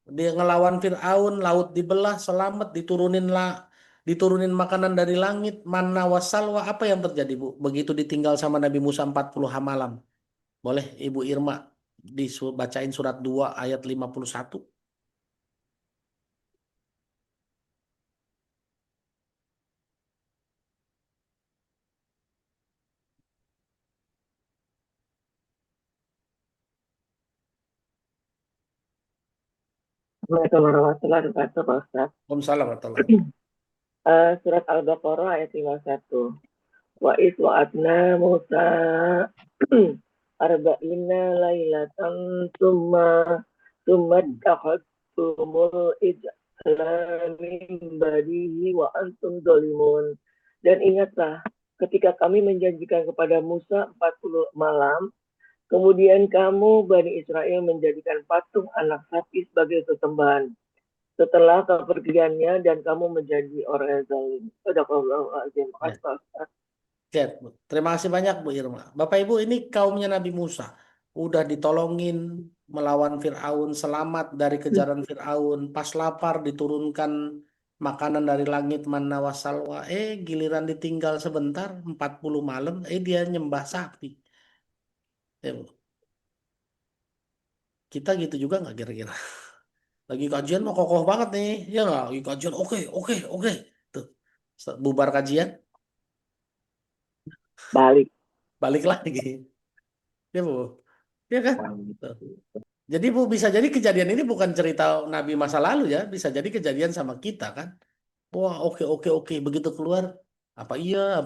dia ngelawan Fir'aun, laut dibelah, selamat, diturunin makanan dari langit, manna wasalwa, apa yang terjadi, Bu? Begitu ditinggal sama Nabi Musa 40 malam. Boleh Ibu Irma dibacain surat 2 ayat 51? Assalamualaikum warahmatullahi wabarakatuh, Pak Ustaz. Waalaikumsalam warahmatullahi wabarakatuh. Surat Al-Baqarah ayat 51. Wa is wa'adna Musa arba'ina lailatan summa takhadtumul ijla min badihi wa antum zalimun. Dan ingatlah ketika kami menjanjikan kepada Musa 40 malam, kemudian kamu Bani Israel menjadikan patung anak sapi sebagai sesembahan setelah kepergiannya dan kamu menjadi orang yang zalim. Sadaqallahul-azim. Makasih, Pak Ustaz. Siap, Bu. Terima kasih banyak Bu Irma. Bapak Ibu, ini kaumnya Nabi Musa. Udah ditolongin melawan Fir'aun, selamat dari kejaran Fir'aun. Pas lapar diturunkan makanan dari langit manna wassalwa. Giliran ditinggal sebentar, 40 malam, dia nyembah sapi. Ya, Bu. Kita gitu juga nggak kira-kira? Lagi kajian mah kokoh banget nih. Ya nggak? Lagi kajian, oke. Tuh, bubar kajian, balik lagi. Ya Bu. Ya kan? Tuh. Jadi Bu, bisa jadi kejadian ini bukan cerita Nabi masa lalu ya, bisa jadi kejadian sama kita kan. Wah, oke. Begitu keluar, apa iya,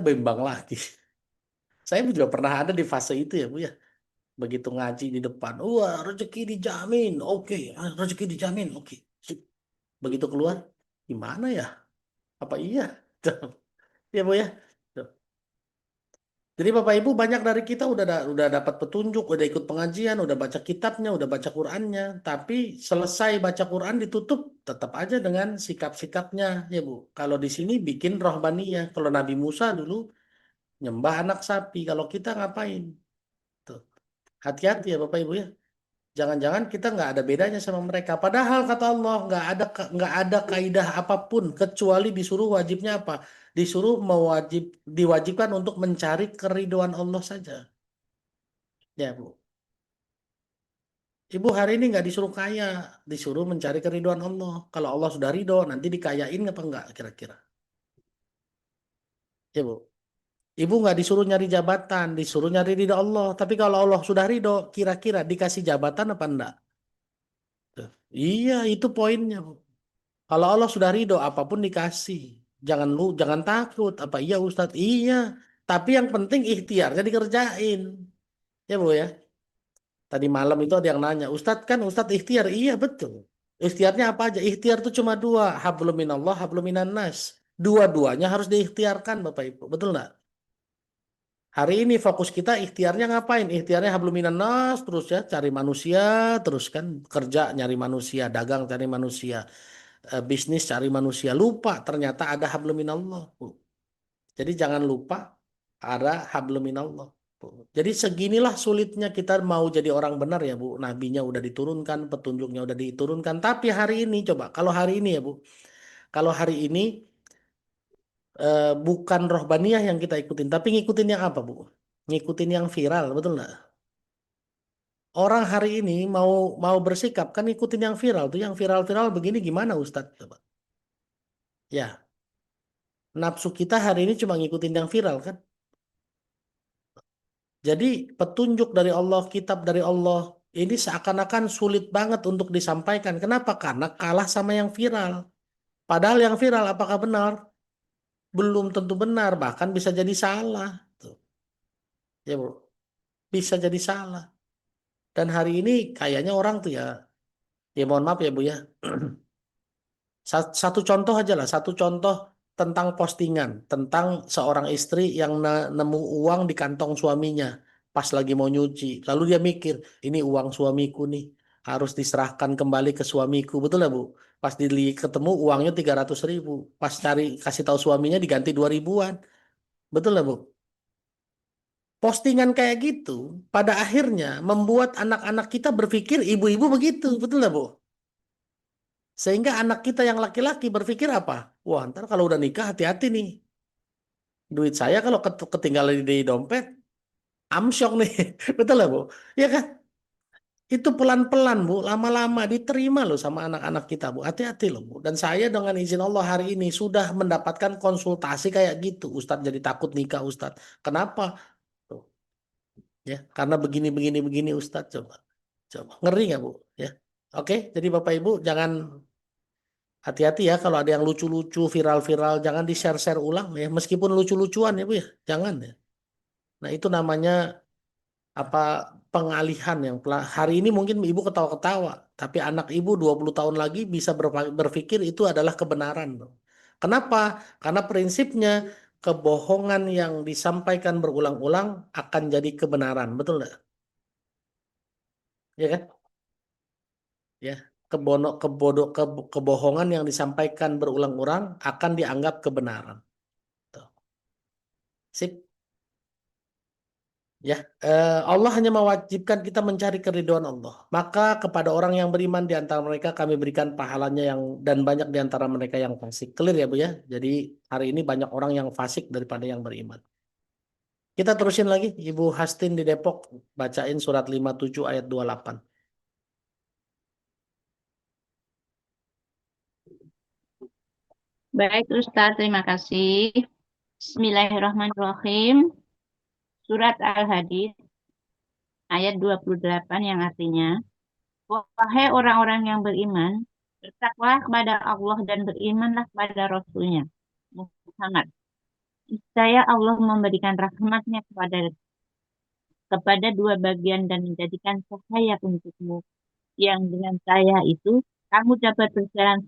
bimbang lagi. Saya juga pernah ada di fase itu ya Bu ya. Begitu ngaji di depan, wah rezeki dijamin, oke, rezeki dijamin, oke. Sip. Begitu keluar, gimana ya? Apa iya? Ya Bu ya. Tuh. Jadi Bapak Ibu, banyak dari kita udah dapat petunjuk, udah ikut pengajian, udah baca kitabnya, udah baca Qur'annya, tapi selesai baca Qur'an ditutup tetap aja dengan sikap-sikapnya, ya Bu. Kalau di sini bikin rohbaniyah, kalau Nabi Musa dulu nyembah anak sapi, kalau kita ngapain? Tuh. Hati-hati ya Bapak Ibu ya. Jangan-jangan kita nggak ada bedanya sama mereka. Padahal kata Allah nggak ada kaidah apapun kecuali disuruh wajibnya apa? Disuruh diwajibkan untuk mencari keridhaan Allah saja. Ya Bu. Ibu hari ini nggak disuruh kaya, disuruh mencari keridhaan Allah. Kalau Allah sudah ridho, nanti dikayain apa enggak kira-kira? Ya Bu. Ibu nggak disuruh nyari jabatan, disuruh nyari ridho Allah. Tapi kalau Allah sudah ridho, kira-kira dikasih jabatan apa enggak? Tuh. Iya, itu poinnya Bu. Kalau Allah sudah ridho, apapun dikasih. Jangan takut. Apa iya Ustadz? Iya. Tapi yang penting ikhtiarnya dikerjain. Ya Bu ya. Tadi malam itu ada yang nanya, Ustadz kan Ustadz ikhtiar. Iya betul. Ikhtiarnya apa aja? Ikhtiar itu cuma dua. Hablum minallah, hablum minan nas. Dua-duanya harus diikhtiarkan Bapak Ibu. Betul nggak? Hari ini fokus kita ikhtiarnya ngapain? Ikhtiarnya hablum minan nas terus ya. Cari manusia terus kan. Kerja nyari manusia. Dagang cari manusia. Bisnis cari manusia, lupa ternyata ada hablum minallah, Bu. Jadi jangan lupa ada hablum minallah, Bu. Jadi seginilah sulitnya kita mau jadi orang benar ya Bu. Nabinya udah diturunkan, petunjuknya udah diturunkan, tapi hari ini coba kalau hari ini ya Bu, kalau hari ini bukan rohbaniyah yang kita ikutin, tapi ngikutin yang apa Bu? Ngikutin yang viral, betul nggak? Orang hari ini mau bersikap kan ngikutin yang viral tuh, yang viral begini gimana Ustadz? Coba. Ya, nafsu kita hari ini cuma ngikutin yang viral kan. Jadi petunjuk dari Allah, kitab dari Allah, ini seakan-akan sulit banget untuk disampaikan. Kenapa? Karena kalah sama yang viral. Padahal yang viral apakah benar? Belum tentu benar, bahkan bisa jadi salah. Tuh. Ya Bu, bisa jadi salah. Dan hari ini kayaknya orang tuh ya mohon maaf ya Bu ya. Satu contoh aja lah, satu contoh tentang postingan, tentang seorang istri yang nemu uang di kantong suaminya pas lagi mau nyuci. Lalu dia mikir, ini uang suamiku nih, harus diserahkan kembali ke suamiku. Betul ya Bu? Pas ketemu uangnya 300.000. Pas cari kasih tahu suaminya diganti 2.000-an. Betul ya Bu? Postingan kayak gitu pada akhirnya membuat anak-anak kita berpikir ibu-ibu begitu. Betul ya Bu? Sehingga anak kita yang laki-laki berpikir apa? Wah, ntar kalau udah nikah hati-hati nih. Duit saya kalau ketinggalan di dompet, amsyok nih. Betul lah, Bu? Ya kan? Itu pelan-pelan, Bu. Lama-lama diterima loh sama anak-anak kita, Bu. Hati-hati loh, Bu. Dan saya dengan izin Allah hari ini sudah mendapatkan konsultasi kayak gitu. Ustadz jadi takut nikah, Ustadz. Kenapa? Tuh. Ya, karena begini, Ustadz. Coba. Ngeri nggak, Bu? Ya. Oke, jadi Bapak Ibu jangan hati-hati ya kalau ada yang lucu-lucu, viral-viral, jangan di-share-share ulang ya, meskipun lucu-lucuan ya Bu ya, jangan ya. Nah itu namanya apa pengalihan yang hari ini mungkin Ibu ketawa-ketawa, tapi anak Ibu 20 tahun lagi bisa berpikir itu adalah kebenaran. Kenapa? Karena prinsipnya kebohongan yang disampaikan berulang-ulang akan jadi kebenaran, betul nggak? Ya kan? Ya, kebohongan yang disampaikan berulang-ulang akan dianggap kebenaran. Tuh. Sip. Ya, Allah hanya mewajibkan kita mencari keridhaan Allah. Maka kepada orang yang beriman di antara mereka kami berikan pahalanya dan banyak di antara mereka yang fasik. Clear ya Bu ya? Jadi hari ini banyak orang yang fasik daripada yang beriman. Kita terusin lagi, Ibu Hastin di Depok bacain surat 57 ayat 28. Baik Ustaz, terima kasih. Bismillahirrahmanirrahim. Surat Al-Hadid ayat 28 yang artinya, wahai orang-orang yang beriman, bertakwalah kepada Allah dan berimanlah kepada Rasul-Nya, Muhammad. Niscaya Allah memberikan rahmat-Nya kepada dua bagian dan menjadikan cahaya untukmu, yang dengan cahaya itu kamu dapat berjalan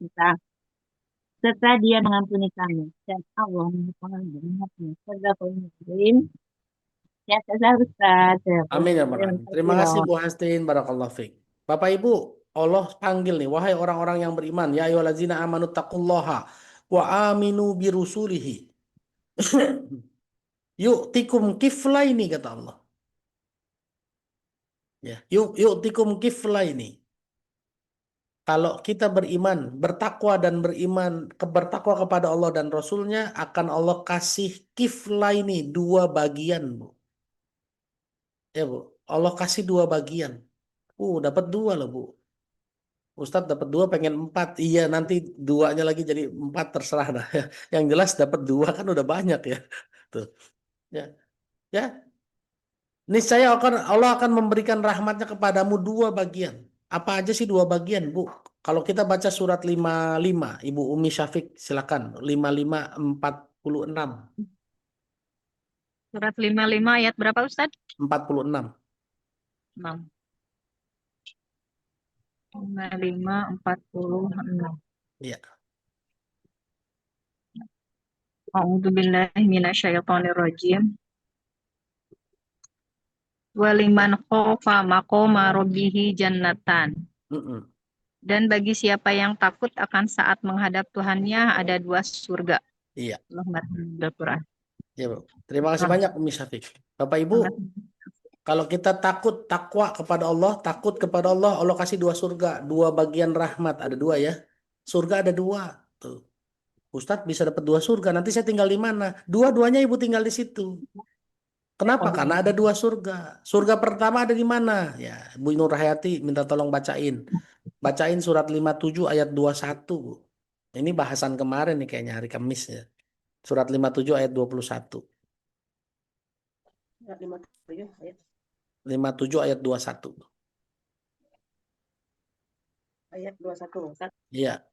serta Dia mengampuni kamu, dan Allah mengetahui rahmat-Nya. Sadaqallahul Ya, saya Ustaz. Amin ya Rabbal Alamin. Terima kasih Bu Hastin, barakallahu fiik. Bapak Ibu, Allah panggil nih, wahai orang-orang yang beriman, ya ayyuhallazina amanu taqullaha wa aminu birusulihi. Yu'tikum kiflaini kata Allah. Ya, yu'tikum kiflaini. Kalau kita beriman, bertakwa dan bertakwa kepada Allah dan Rasul-Nya, akan Allah kasih kiflaini, dua bagian, Bu. Ya Bu, Allah kasih dua bagian. Dapat dua loh Bu. Ustadz dapat dua pengen 4. Iya nanti duanya lagi jadi 4 terserah dah. Yang jelas dapat 2 kan udah banyak ya. Tuh. Ya. Niscaya Allah akan memberikan rahmatnya kepadamu 2 bagian. Apa aja sih 2 bagian, Bu? Kalau kita baca surat 55, Ibu Umi Syafiq silakan. 55:46. Surat 55 ayat berapa Ustaz? 46. 6. 55:46. Iya. A'udzubillahi minasyaitonirrajim. Waliman khofa maqama rabbihi jannatan. Dan bagi siapa yang takut akan saat menghadap Tuhannya ada 2 surga. Iya. Al-Quran. Ya, Bu. Terima kasih banyak Umi Syafiq. Bapak Ibu, kalau kita takwa kepada Allah, Allah kasih 2 surga, 2 bagian rahmat, ada 2 ya. Surga ada 2. Tuh. Ustadz bisa dapat 2 surga, nanti saya tinggal di mana? Dua-duanya Ibu tinggal di situ. Kenapa? Karena ada 2 surga. Surga pertama ada di mana? Ya, Bu Nur Hayati minta tolong bacain. Bacain surat 57 ayat 21, Bu. Ini bahasan kemarin nih kayaknya hari Kamis ya. Surat 57 ayat 21. 57 ayat 21. Ayat 21. Iya.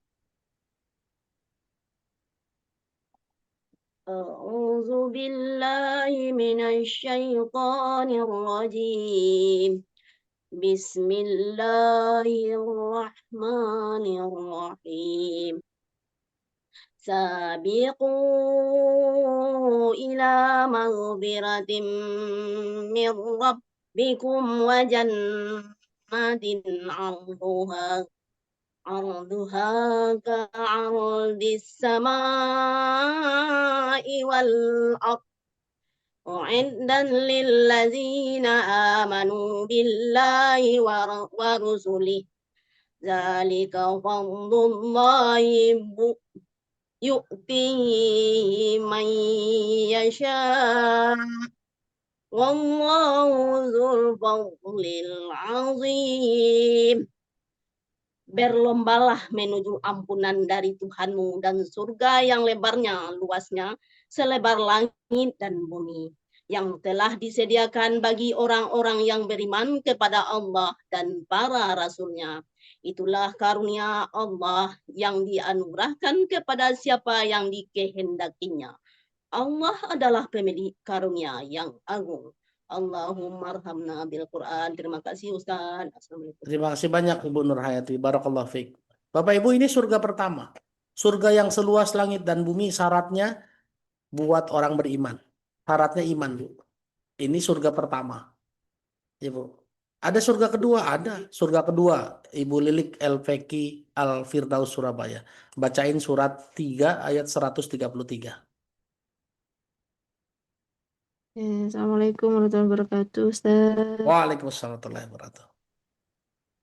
A'udzu billahi minasyaitonir rajim. Bismillahirrahmanirrahim. Sabiqu ila maghfiratin min rabbikum wa jannatin 'arduha ka'ardis samaa'i wal ardh u'iddat lil ladzina amanu billahi wa rusulihi dzalika fadlullahi yu'tihi man yasha wallahu dzul fadlil 'azim. Berlombalah menuju ampunan dari Tuhanmu dan surga yang lebarnya luasnya selebar langit dan bumi, yang telah disediakan bagi orang-orang yang beriman kepada Allah dan para rasulnya. Itulah karunia Allah yang dianugerahkan kepada siapa yang dikehendakinya. Allah adalah pemilik karunia yang agung. Allahumma arhamna bil Quran. Terima kasih Ustaz. Assalamualaikum. Terima kasih banyak Ibu Nur Hayati. Barakallahu fiik. Bapak Ibu, ini surga pertama. Surga yang seluas langit dan bumi, syaratnya buat orang beriman. Syaratnya iman, Bu. Ini surga pertama. Ibu. Ada surga kedua? Ada. Surga kedua, Ibu Lilik El-Feki Al-Firdaus Surabaya. Bacain surat 3 ayat 133. Assalamualaikum warahmatullahi wabarakatuh, Ustaz. Waalaikumsalam warahmatullahi wabarakatuh.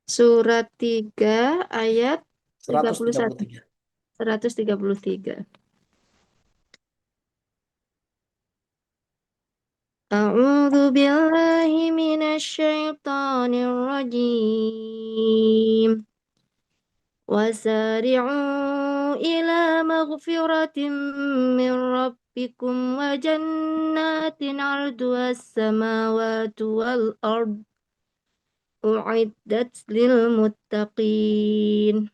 Surat 3 ayat 31. 133. 133. A'udzu billahi minasyaitonir rajim. Wasari'u ila maghfiratin min rabbikum wa jannatin 'arduhas samawati wal ard u'iddat lil muttaqin.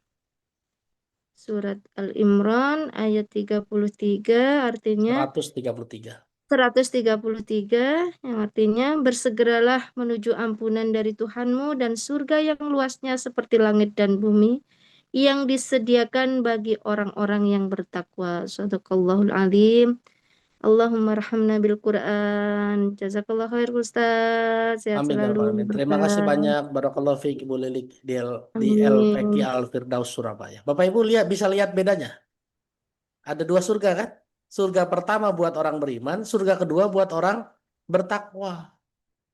Surat Al-Imran ayat 33 artinya 133. 133 yang artinya bersegeralah menuju ampunan dari Tuhanmu dan surga yang luasnya seperti langit dan bumi yang disediakan bagi orang-orang yang bertakwa. Shadaqallahul Alim. Allahumma rahamna bil Quran. Jazakallah khair Ustaz. Sehat Amin ya rabbal selalu. alamin. Terima kasih Berkah. banyak. Barakallahu fiik Ibu Lilik di El-Feki Amin. Al-Firdaus Surabaya. Bapak Ibu bisa lihat bedanya. Ada dua surga kan? Surga pertama buat orang beriman, surga kedua buat orang bertakwa.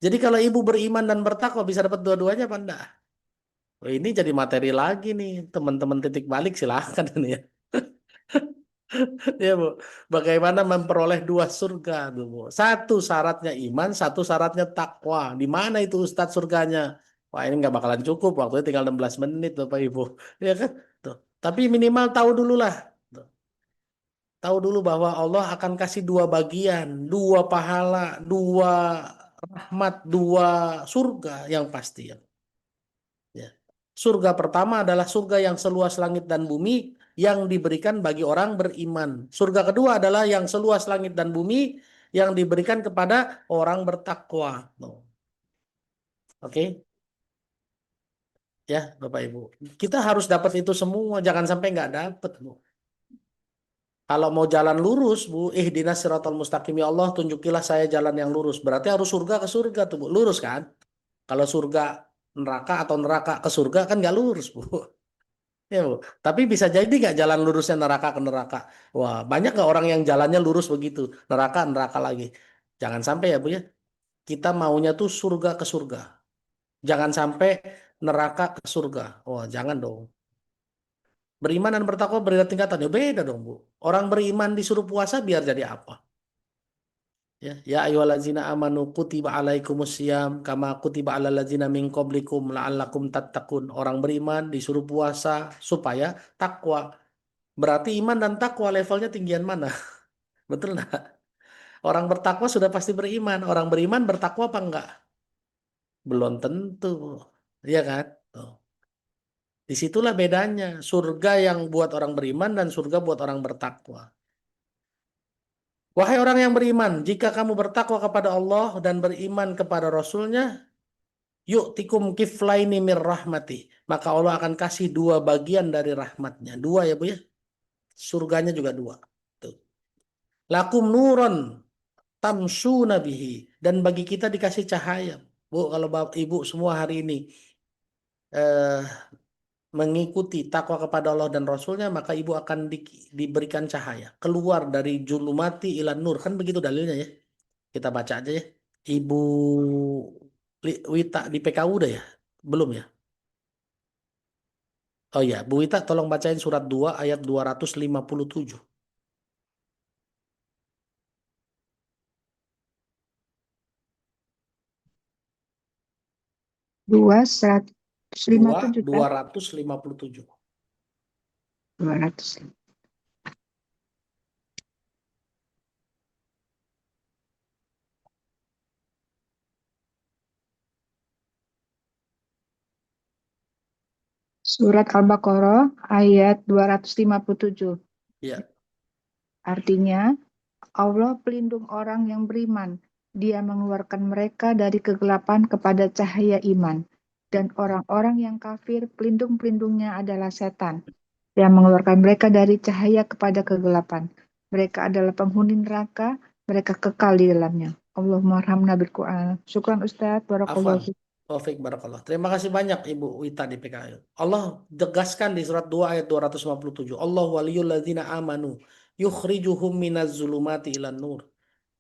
Jadi kalau ibu beriman dan bertakwa bisa dapat dua-duanya apa enggak? Oh, ini jadi materi lagi nih, teman-teman titik balik silahkan ini ya. Ya Bu, bagaimana memperoleh dua surga tuh, Bu? Satu syaratnya iman, satu syaratnya takwa. Di mana itu Ustadz surganya? Wah ini nggak bakalan cukup, waktunya tinggal 16 menit Bapak Ibu. Ya kan? Tuh. Tapi minimal tahu dulu lah. Tuh. Tahu dulu bahwa Allah akan kasih dua bagian, dua pahala, dua rahmat, dua surga yang pasti. Ya. Surga pertama adalah surga yang seluas langit dan bumi yang diberikan bagi orang beriman. Surga kedua adalah yang seluas langit dan bumi yang diberikan kepada orang bertakwa. Oke, ya Bapak Ibu. Kita harus dapat itu semua, jangan sampai nggak dapat, Bu. Kalau mau jalan lurus, Bu, ihdinas siratal mustaqim, ya Allah, tunjukilah saya jalan yang lurus. Berarti harus surga ke surga tuh, Bu. Lurus kan? Kalau surga neraka atau neraka ke surga kan nggak lurus, Bu. Ya, Bu. Tapi bisa jadi nggak jalan lurusnya neraka ke neraka? Wah, banyak nggak orang yang jalannya lurus begitu, neraka neraka lagi. Jangan sampai ya, Bu ya. Kita maunya tuh surga ke surga. Jangan sampai neraka ke surga. Wah, jangan dong. Beriman dan bertakwa berbeda tingkatan. Ya beda dong, Bu. Orang beriman disuruh puasa biar jadi apa? Ya ayyuhallazina amanu kutiba alaikumusiyam kama kutiba alal ladzina min qablikum la'allakum tattaqun. Orang beriman disuruh puasa supaya takwa. Berarti iman dan takwa levelnya tinggian mana? Betul nggak? Orang bertakwa sudah pasti beriman. Orang beriman bertakwa apa enggak? Belum tentu. Iya kan? Tuh. Disitulah bedanya. Surga yang buat orang beriman dan surga buat orang bertakwa. Wahai orang yang beriman, jika kamu bertakwa kepada Allah dan beriman kepada Rasulnya, yu'tikum kiflaini mir rahmati. Maka Allah akan kasih dua bagian dari rahmatnya. Dua ya Bu ya. Surganya juga dua. Tuh. Lakum nuron tamsuna bihi. Dan bagi kita dikasih cahaya. Bu, kalau Bapak Ibu semua hari ini eh, mengikuti takwa kepada Allah dan Rasulnya, maka Ibu akan diberikan cahaya. Keluar dari julumati ilan nur. Kan begitu dalilnya ya. Kita baca aja ya. Ibu Wita di PKU udah ya? Belum ya? Oh ya, Bu Wita tolong bacain surat 2 ayat 257. 257 kan? 257. 200. Surat Al-Baqarah ayat 257. Ya. Artinya, Allah pelindung orang yang beriman. Dia mengeluarkan mereka dari kegelapan kepada cahaya iman. Dan orang-orang yang kafir, pelindung-pelindungnya adalah setan, yang mengeluarkan mereka dari cahaya kepada kegelapan. Mereka adalah penghuni neraka, mereka kekal di dalamnya. Allahumma arhamna bil Qur'an. Syukran Ustaz, barakallahu Afwan. fiik. Taufik barakallah. Terima kasih banyak Ibu Wita di PKL. Allah tegaskan di surat 2 ayat 257. Allah waliyul ladzina amanu yukhrijuhum minaz zulumati ilan nur.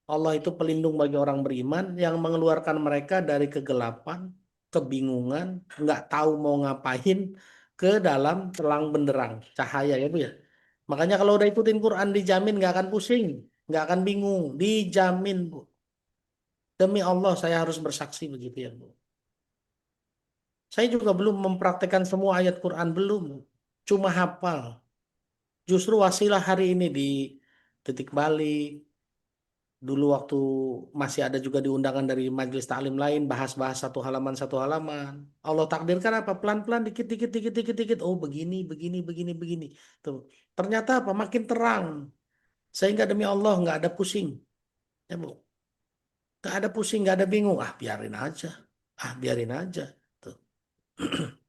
Allah itu pelindung bagi orang beriman yang mengeluarkan mereka dari kegelapan, kebingungan, nggak tahu mau ngapain ke dalam terang benderang, cahaya ya Bu ya. Makanya kalau udah ikutin Quran dijamin nggak akan pusing, nggak akan bingung, dijamin Bu. Demi Allah saya harus bersaksi begitu ya Bu. Saya juga belum mempraktekkan semua ayat Quran, belum. Cuma hafal. Justru wasilah hari ini di titik balik. Dulu waktu masih ada juga diundangan dari majelis taklim lain, bahas-bahas satu halaman. Allah takdirkan apa? Pelan-pelan, dikit. Oh begini. Tuh. Ternyata apa? Makin terang. Sehingga demi Allah nggak ada pusing. Ya Bu. Nggak ada pusing, nggak ada bingung. Biarin aja. Tuh.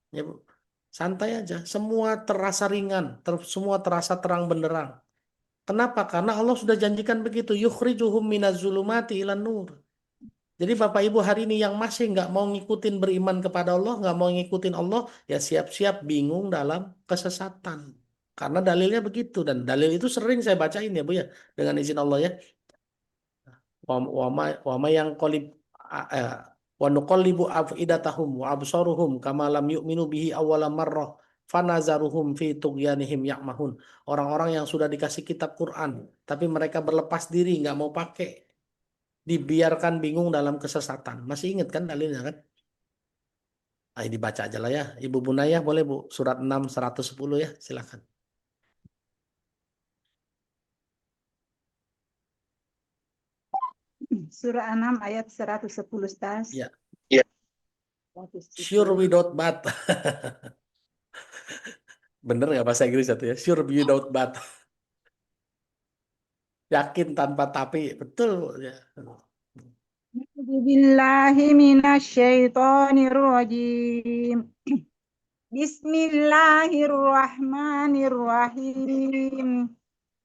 Ya Bu. Santai aja, semua terasa ringan, semua terasa terang benderang. Kenapa? Karena Allah sudah janjikan begitu, yukhrijuhum minaz zulumati ilan nur. Jadi Bapak Ibu hari ini yang masih nggak mau ngikutin beriman kepada Allah, nggak mau ngikutin Allah, ya siap-siap bingung dalam kesesatan. Karena dalilnya begitu, dan dalil itu sering saya bacain ya Bu ya, dengan izin Allah ya. Wama yang kolib wa nuqallibu afidatahum wa absaruhum kama lam yu'minu bihi awwala marrah fanazaruhum fi tughyanihim ya'mahun. Orang-orang yang sudah dikasih kitab Quran tapi mereka berlepas diri, nggak mau pakai, dibiarkan bingung dalam kesesatan. Masih ingat kan dalilnya kan? Ayo dibaca aja lah ya. Ibu Bunayah boleh Bu, surat 6 110 ya, silakan. Surah 6 ayat 110 Ustaz. Ya. Ya. Sure without but. Bener nggak bahasa Inggris itu ya? Sure without but. Yakin tanpa tapi, betul ya. Billahi minasyaitonir rajim. Bismillahirrahmanirrahim.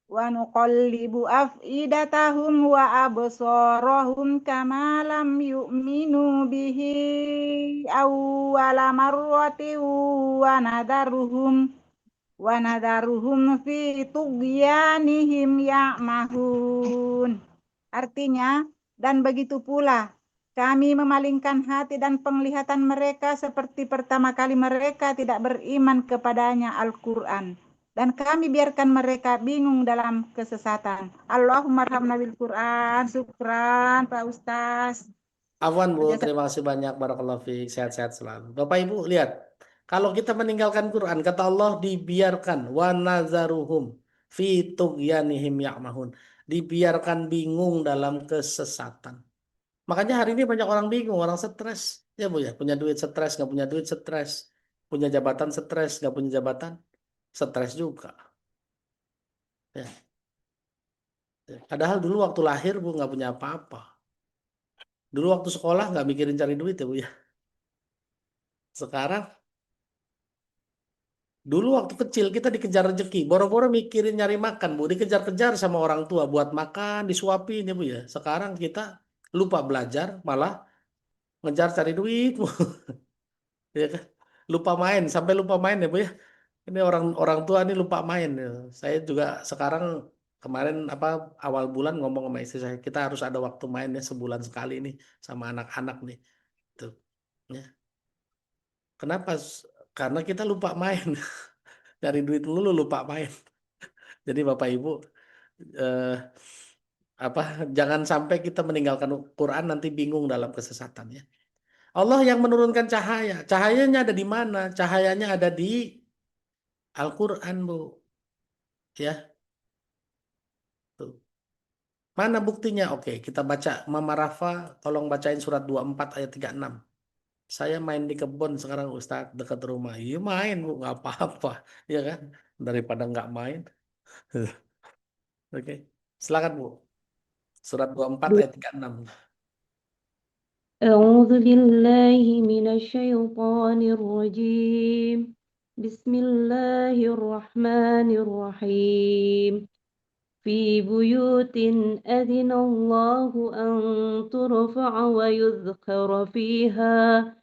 Wa nuqallibu afidatahum wa absarahum kama lam yu'minu bihi awwala marratin wa nadaruhum fi tughyanihim ya'mahun. Artinya, dan begitu pula kami memalingkan hati dan penglihatan mereka seperti pertama kali mereka tidak beriman kepadanya Al-Quran. Dan kami biarkan mereka bingung dalam kesesatan. Allahumma arhamna bil Quran. Syukran Pak Ustaz. Afwan Bu, terima kasih banyak. Barakallahu fiik, sehat-sehat selalu. Bapak Ibu lihat, kalau kita meninggalkan Quran, kata Allah dibiarkan wa nazaruhum fi tughyanihim ya'mahun. Dibiarkan bingung dalam kesesatan. Makanya hari ini banyak orang bingung, orang stres. Ya Bu ya, punya duit stres, nggak punya duit stres. Punya jabatan stres, nggak punya jabatan stres juga. Ya. Padahal dulu waktu lahir Bu nggak punya apa-apa. Dulu waktu sekolah nggak mikirin cari duit ya Bu ya. Sekarang, dulu waktu kecil kita dikejar rezeki, boro-boro mikirin nyari makan Bu, dikejar-kejar sama orang tua buat makan, disuapin ya Bu ya. Sekarang kita lupa belajar, malah ngejar cari duit Bu. Ya kan? Sampai lupa main ya Bu ya. Ini orang tua ini lupa main ya. Saya juga sekarang kemarin awal bulan ngomong sama istri saya, kita harus ada waktu mainnya sebulan sekali nih sama anak-anak nih. Tuh. Ya. Kenapa? Karena kita lupa main. Cari duit dulu lupa main. Jadi Bapak Ibu jangan sampai kita meninggalkan Quran nanti bingung dalam kesesatan ya. Allah yang menurunkan cahaya. Cahayanya ada di mana? Cahayanya ada di Al-Quran Bu. Ya. Tuh. Mana buktinya? Oke, kita baca. Mama Rafa tolong bacain surat 24 ayat 36. Saya main di kebun sekarang Ustadz dekat rumah. Iya main Bu, nggak apa-apa, ya kan? Daripada nggak main. Oke, silakan Bu. Surat 24 ayat 36. أعوذ بالله من الشيطان الرجيم بسم الله الرحمن الرحيم في بيوت أذن الله أن ترفع ويذكر فيها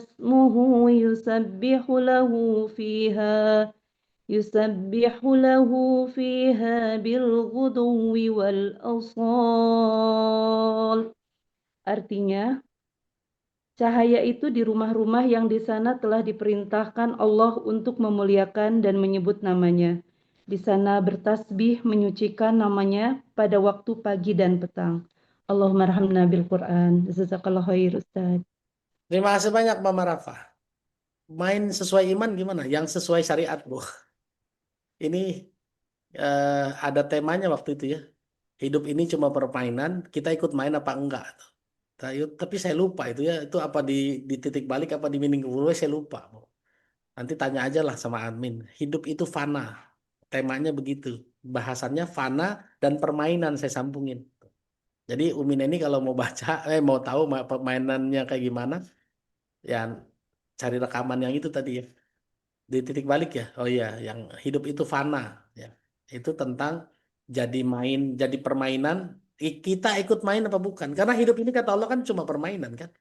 اسمه يسبح له فيها بالغدو والأصال. Artinya, cahaya itu di rumah-rumah yang di sana telah diperintahkan Allah untuk memuliakan dan menyebut namanya. Di sana bertasbih menyucikan namanya pada waktu pagi dan petang. Allahumma arhamna bil Quran. Jazakallahu khair Ustaz. Terima kasih banyak Mama Rafa. Main sesuai iman gimana? Yang sesuai syariat Bu. Ini ada temanya waktu itu ya. Hidup ini cuma permainan, kita ikut main apa enggak? Tapi saya lupa itu ya, itu apa di titik balik apa di meaning kedua saya lupa. Bu. Nanti tanya aja lah sama admin. Hidup itu fana, temanya begitu. Bahasannya fana dan permainan saya sambungin. Jadi Umin ini kalau mau baca, mau tahu permainannya kayak gimana, ya cari rekaman yang itu tadi ya. Di titik balik ya. Oh iya, yang hidup itu fana. Ya. Itu tentang jadi permainan. Kita ikut main apa bukan? Karena hidup ini kata Allah kan cuma permainan kan.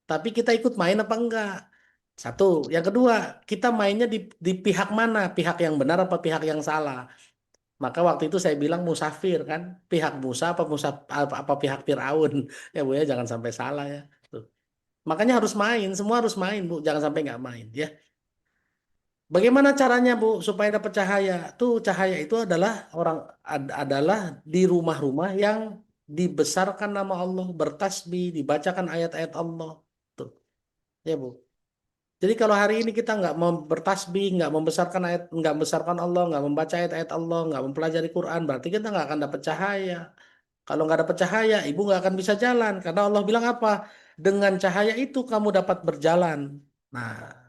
Tapi kita ikut main apa enggak? Satu. Yang kedua, kita mainnya di pihak mana? Pihak yang benar apa pihak yang salah? Maka waktu itu saya bilang musafir kan. Pihak Musa apa pihak Firaun? Ya Bu ya, jangan sampai salah ya. Tuh. Makanya harus main, semua harus main Bu. Jangan sampai nggak main ya. Bagaimana caranya Bu supaya dapat cahaya? Tuh cahaya itu adalah di rumah-rumah yang dibesarkan nama Allah, bertasbih, dibacakan ayat-ayat Allah. Tuh. Ya Bu. Jadi kalau hari ini kita nggak mau bertasbih, nggak membesarkan ayat, nggak membesarkan Allah, nggak membaca ayat-ayat Allah, nggak mempelajari Quran, berarti kita nggak akan dapat cahaya. Kalau nggak dapat cahaya, ibu nggak akan bisa jalan. Karena Allah bilang apa? Dengan cahaya itu kamu dapat berjalan. Nah,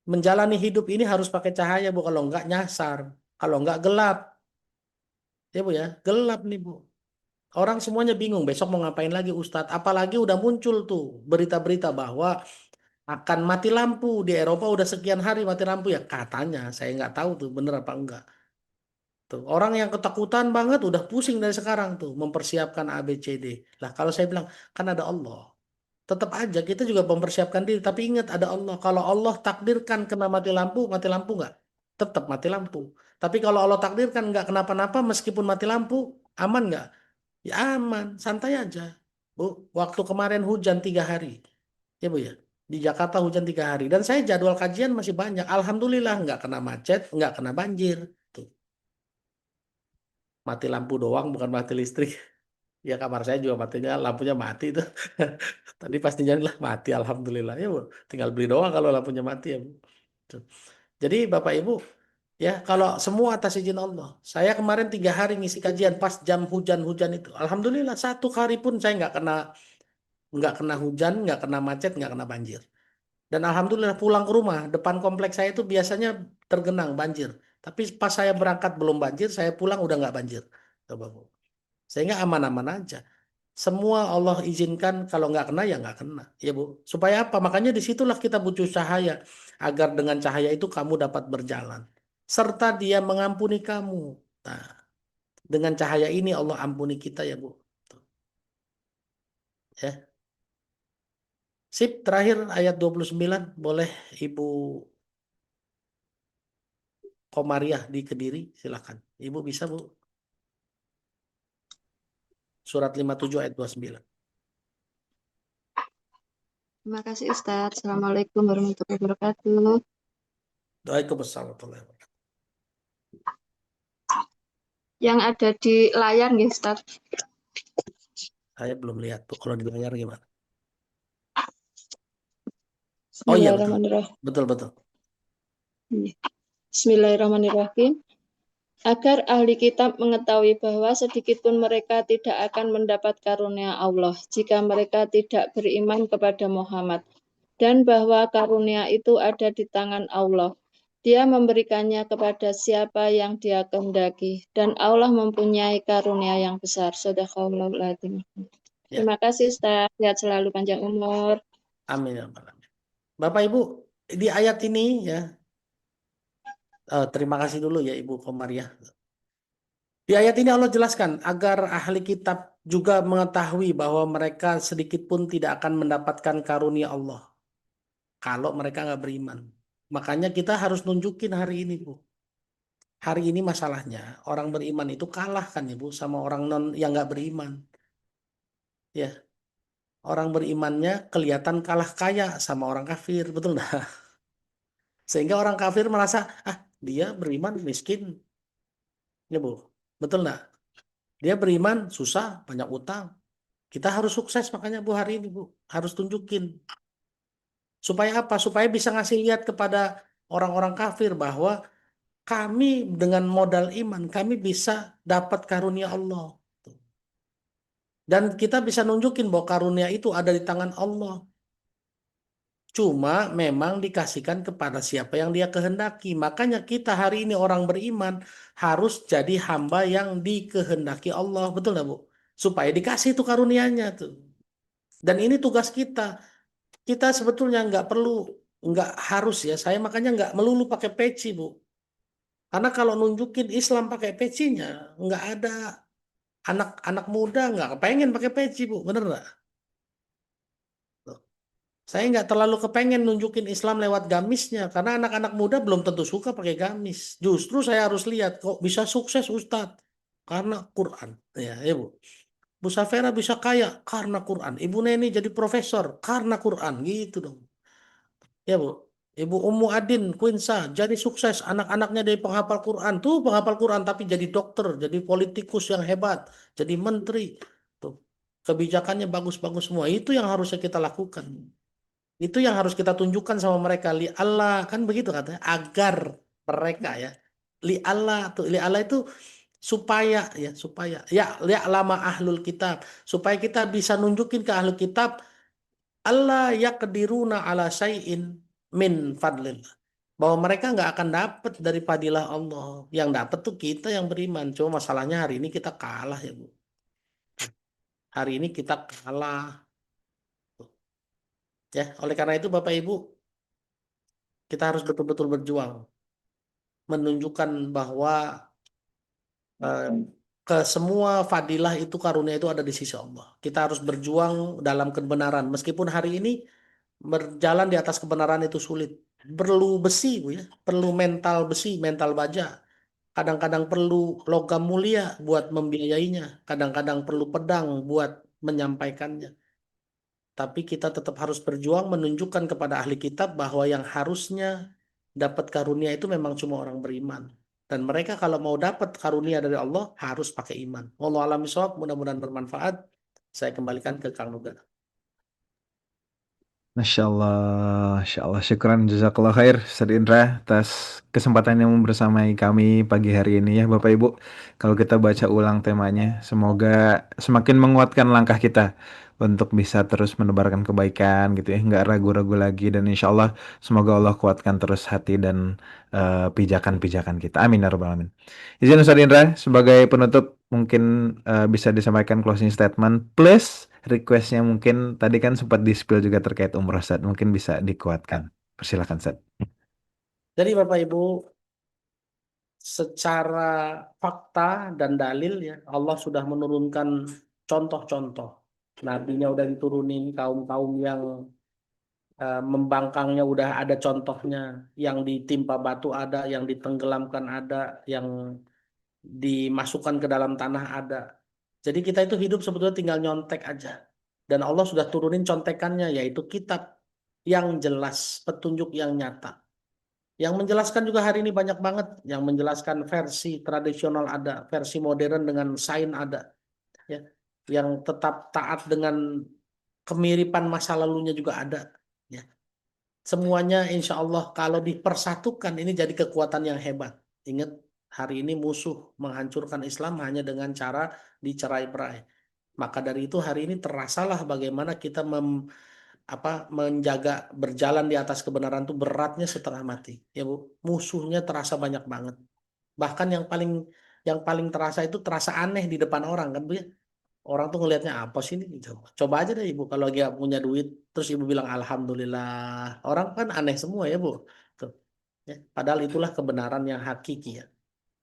menjalani hidup ini harus pakai cahaya Bu, kalau nggak nyasar, kalau nggak gelap. Ya Bu ya, gelap nih Bu. Orang semuanya bingung besok mau ngapain lagi Ustadz. Apalagi udah muncul tuh berita-berita bahwa akan mati lampu di Eropa udah sekian hari mati lampu ya katanya. Saya nggak tahu tuh bener apa enggak. Tuh, orang yang ketakutan banget udah pusing dari sekarang tuh mempersiapkan ABCD. Lah kalau saya bilang kan ada Allah. Tetap aja kita juga mempersiapkan diri. Tapi ingat ada Allah. Kalau Allah takdirkan kena mati lampu nggak? Tetap mati lampu. Tapi kalau Allah takdirkan nggak kenapa-napa meskipun mati lampu, aman nggak? Ya aman, santai aja. Bu, waktu kemarin hujan 3 hari. Ya Bu ya. Di Jakarta hujan 3 hari. Dan saya jadwal kajian masih banyak. Alhamdulillah nggak kena macet, nggak kena banjir. Tuh. Mati lampu doang, bukan mati listrik. Ya kamar saya juga matinya lampunya mati itu. Tadi pasti lah mati alhamdulillah ya Bu. Tinggal beli doang kalau lampunya mati ya Bu. Tuh. Jadi Bapak Ibu ya kalau semua atas izin Allah. Saya kemarin 3 hari ngisi kajian pas jam hujan-hujan itu. Alhamdulillah 1 hari pun saya nggak kena hujan, nggak kena macet, nggak kena banjir. Dan alhamdulillah pulang ke rumah depan kompleks saya itu biasanya tergenang banjir. Tapi pas saya berangkat belum banjir, saya pulang udah nggak banjir. Coba Bu. Sehingga aman-aman aja. Semua Allah izinkan kalau nggak kena ya nggak kena. Ya Bu. Supaya apa? Makanya disitulah kita butuh cahaya. Agar dengan cahaya itu kamu dapat berjalan. Serta dia mengampuni kamu. Nah, dengan cahaya ini Allah ampuni kita ya Bu. Ya. Sip, terakhir ayat 29. Boleh Ibu Komariah di Kediri. Silakan. Ibu bisa Bu. Surat 57 ayat 29. Terima kasih Ustadz. Assalamualaikum warahmatullahi wabarakatuh. Waalaikumsalam warahmatullahi wabarakatuh. Yang ada di layar nih Ustadz. Saya belum lihat Bu. Kalau di layar gimana? Oh iya betul. Bismillahirrahmanirrahim. Betul. Bismillahirrahmanirrahim. agar ahli kitab mengetahui bahwa sedikitpun mereka tidak akan mendapat karunia Allah jika mereka tidak beriman kepada Muhammad, dan bahwa karunia itu ada di tangan Allah. Dia memberikannya kepada siapa yang Dia kehendaki, dan Allah mempunyai karunia yang besar. Shadaqallahul adzim. Ya, Terima kasih Ustaz, sehat selalu, panjang umur. amin ya Rabbal alamin. Bapak Ibu, di ayat ini ya, terima kasih dulu ya Ibu Komariah. Di ayat ini Allah jelaskan agar ahli kitab juga mengetahui bahwa mereka sedikit pun tidak akan mendapatkan karunia Allah kalau mereka nggak beriman. Makanya kita harus nunjukin hari ini, Bu. Hari ini masalahnya orang beriman itu kalah kan ya, Bu, sama orang yang nggak beriman. Ya, orang berimannya kelihatan kalah kaya sama orang kafir, betul nggak? Sehingga orang kafir merasa, dia beriman miskin, ya Bu, betul nggak? Dia beriman susah, banyak utang. Kita harus sukses makanya Bu hari ini Bu, harus tunjukin. Supaya apa? Supaya bisa ngasih lihat kepada orang-orang kafir bahwa kami dengan modal iman, kami bisa dapat karunia Allah. Dan kita bisa nunjukin bahwa karunia itu ada di tangan Allah. Cuma memang dikasihkan kepada siapa yang Dia kehendaki. Makanya kita hari ini orang beriman harus jadi hamba yang dikehendaki Allah. Betul nggak Bu? Supaya dikasih itu karunianya tuh. Dan ini tugas kita. Kita sebetulnya nggak harus ya. Saya makanya nggak melulu pakai peci Bu. Karena kalau nunjukin Islam pakai pecinya, nggak ada anak-anak muda nggak kepengen pakai peci Bu. Bener nggak? Saya nggak terlalu kepengen nunjukin Islam lewat gamisnya, karena anak-anak muda belum tentu suka pakai gamis. Justru saya harus lihat kok bisa sukses Ustadz karena Quran, ya Bu. Bu Safera bisa kaya karena Quran. Ibu Neni jadi profesor karena Quran, gitu dong. Ya Bu. Ibu Ummu Adin Quinsa jadi sukses, anak-anaknya dari penghafal Quran, tuh penghafal Quran tapi jadi dokter, jadi politikus yang hebat, jadi menteri. Tuh. Kebijakannya bagus-bagus semua. Itu yang harusnya kita lakukan. Itu yang harus kita tunjukkan sama mereka. Li Allah kan begitu katanya, agar mereka ya. Li Allah tuh, li Allah itu supaya ya lama ahlul kitab, supaya kita bisa nunjukin ke ahlul kitab Allah yaqdiruna ala syai'in min fadlillah, bahwa mereka nggak akan dapat dari fadilah Allah. Yang dapat tuh kita yang beriman. Cuma masalahnya hari ini kita kalah ya Bu. Hari ini kita kalah. Ya, oleh karena itu Bapak Ibu, kita harus betul-betul berjuang menunjukkan bahwa ke semua fadilah itu, karunia itu ada di sisi Allah. Kita harus berjuang dalam kebenaran. Meskipun hari ini berjalan di atas kebenaran itu sulit. Perlu besi, Bu ya. Perlu mental besi, mental baja. Kadang-kadang perlu logam mulia buat membiayainya. Kadang-kadang perlu pedang buat menyampaikannya. Tapi kita tetap harus berjuang menunjukkan kepada ahli kitab bahwa yang harusnya dapat karunia itu memang cuma orang beriman. Dan mereka kalau mau dapat karunia dari Allah harus pakai iman. Wallahu a'lam bishawab, mudah-mudahan bermanfaat. Saya kembalikan ke Kang Nuga. Masya Allah, Masya Allah. Syukran jazakallah khair Ustaz Indra atas kesempatan yang bersamai kami pagi hari ini ya Bapak Ibu. Kalau kita baca ulang temanya, semoga semakin menguatkan langkah kita untuk bisa terus menebarkan kebaikan gitu ya, nggak ragu-ragu lagi, dan insya Allah semoga Allah kuatkan terus hati dan pijakan-pijakan kita. Amin ya rabbal alamin. Izin Ustaz Indra sebagai penutup mungkin bisa disampaikan closing statement plus requestnya, mungkin tadi kan sempat di-spill juga terkait umroh Ustaz, mungkin bisa dikuatkan. Persilakan Ustaz. Jadi Bapak Ibu, secara fakta dan dalil ya, Allah sudah menurunkan contoh-contoh. Nabinya udah diturunin, kaum-kaum yang membangkangnya udah ada contohnya, yang ditimpa batu ada, yang ditenggelamkan ada, yang dimasukkan ke dalam tanah ada. Jadi kita itu hidup sebetulnya tinggal nyontek aja. Dan Allah sudah turunin contekannya, yaitu kitab yang jelas, petunjuk yang nyata. Yang menjelaskan juga hari ini banyak banget. Yang menjelaskan versi tradisional ada, versi modern dengan sains ada. Ya. Yang tetap taat dengan kemiripan masa lalunya juga ada. Ya. Semuanya insya Allah kalau dipersatukan ini jadi kekuatan yang hebat. Ingat, Hari ini musuh menghancurkan Islam hanya dengan cara dicerai-berai. Maka dari itu hari ini terasalah bagaimana kita menjaga berjalan di atas kebenaran itu beratnya setengah mati. Ya Bu, musuhnya terasa banyak banget. Bahkan yang paling terasa itu terasa aneh di depan orang kan Bu ya. Orang tuh ngelihatnya apa sih ini? Coba aja deh Ibu kalau lagi gak punya duit terus Ibu bilang alhamdulillah. Orang kan aneh semua ya Bu. Tuh. Ya, padahal itulah kebenaran yang hakiki ya.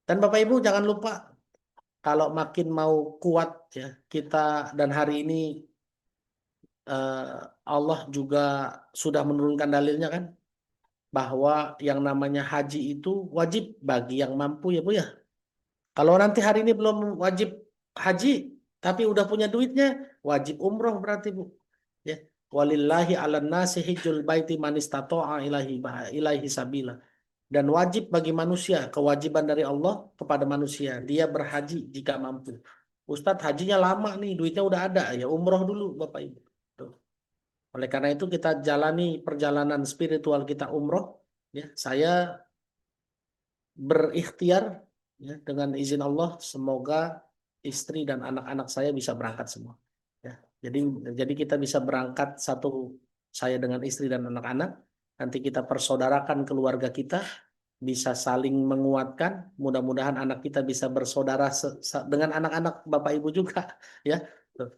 Dan Bapak Ibu jangan lupa kalau makin mau kuat ya kita dan hari ini Allah juga sudah menurunkan dalilnya kan bahwa yang namanya haji itu wajib bagi yang mampu ya Bu ya. Kalau nanti hari ini belum wajib haji tapi udah punya duitnya wajib umroh berarti Bu. Ya. Walillahi 'alan nasi hijjul baiti man istata'a ilaihi sabila. Dan wajib bagi manusia, kewajiban dari Allah kepada manusia. Dia berhaji jika mampu. Ustadz hajinya lama nih, duitnya udah ada. Ya umroh dulu Bapak Ibu. Tuh. Oleh karena itu kita jalani perjalanan spiritual kita umroh. Ya, saya berikhtiar ya, dengan izin Allah. Semoga istri dan anak-anak saya bisa berangkat semua. Ya, jadi kita bisa berangkat saya dengan istri dan anak-anak. Nanti kita persaudarakan keluarga kita, bisa saling menguatkan. Mudah-mudahan anak kita bisa bersaudara dengan anak-anak Bapak Ibu juga, ya. Tuh.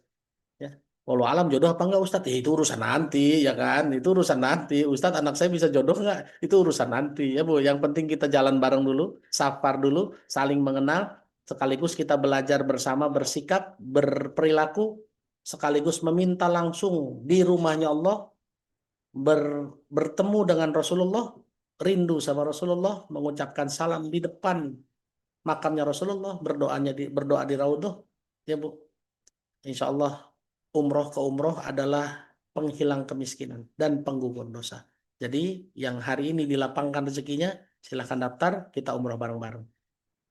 Ya. Walau alam jodoh apa enggak Ustadz? Ya, itu urusan nanti, ya kan? Itu urusan nanti. Ustadz anak saya bisa jodoh enggak? Itu urusan nanti, ya Bu. Yang penting kita jalan bareng dulu, safar dulu, saling mengenal, sekaligus kita belajar bersama, bersikap, berperilaku, sekaligus meminta langsung di rumahnya Allah. Bertemu dengan Rasulullah, rindu sama Rasulullah, mengucapkan salam di depan makamnya Rasulullah, berdoa di Raudhah, ya Bu. Insya Allah umroh ke umroh adalah penghilang kemiskinan dan penggugur dosa. Jadi yang hari ini dilapangkan rezekinya, silahkan daftar, kita umroh bareng-bareng.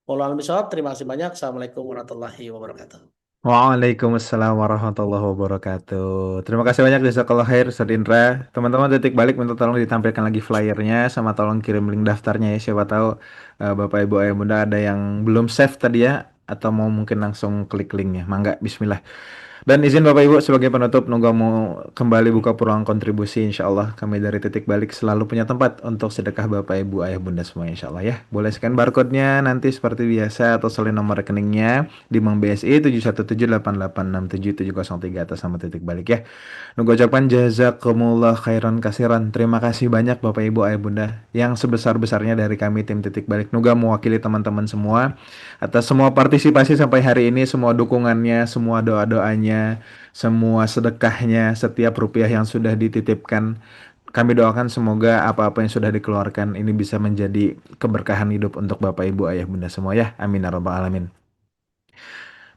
Wallahu a'lam bishawab. Terima kasih banyak. Assalamualaikum warahmatullahi wabarakatuh. Waalaikumsalam warahmatullahi wabarakatuh. Terima kasih banyak jazakallah khair Ustadz Indra. Teman-teman Titik Balik minta tolong ditampilkan lagi flyernya sama tolong kirim link daftarnya ya. Siapa tahu Bapak Ibu Ayah Bunda ada yang belum save tadi ya atau mau mungkin langsung klik linknya. Mangga bismillah. Dan izin Bapak Ibu sebagai penutup nunggu mau kembali buka peluang kontribusi insya Allah kami dari Titik Balik selalu punya tempat untuk sedekah Bapak Ibu Ayah Bunda semua insya Allah ya. Boleh scan barcode-nya nanti seperti biasa atau salin nomor rekeningnya di Bank BSI 71788677003 atas nama Titik Balik ya. Nunggu ucapan jazakumullah khairan kasiran. Terima kasih banyak Bapak Ibu Ayah Bunda yang sebesar-besarnya dari kami tim Titik Balik. Nunggu mewakili teman-teman semua atas semua partisipasi sampai hari ini, semua dukungannya, semua doa-doanya, semua sedekahnya, setiap rupiah yang sudah dititipkan. Kami doakan semoga apa-apa yang sudah dikeluarkan ini bisa menjadi keberkahan hidup untuk Bapak Ibu Ayah Bunda semua ya. Amin ya rabbal alamin.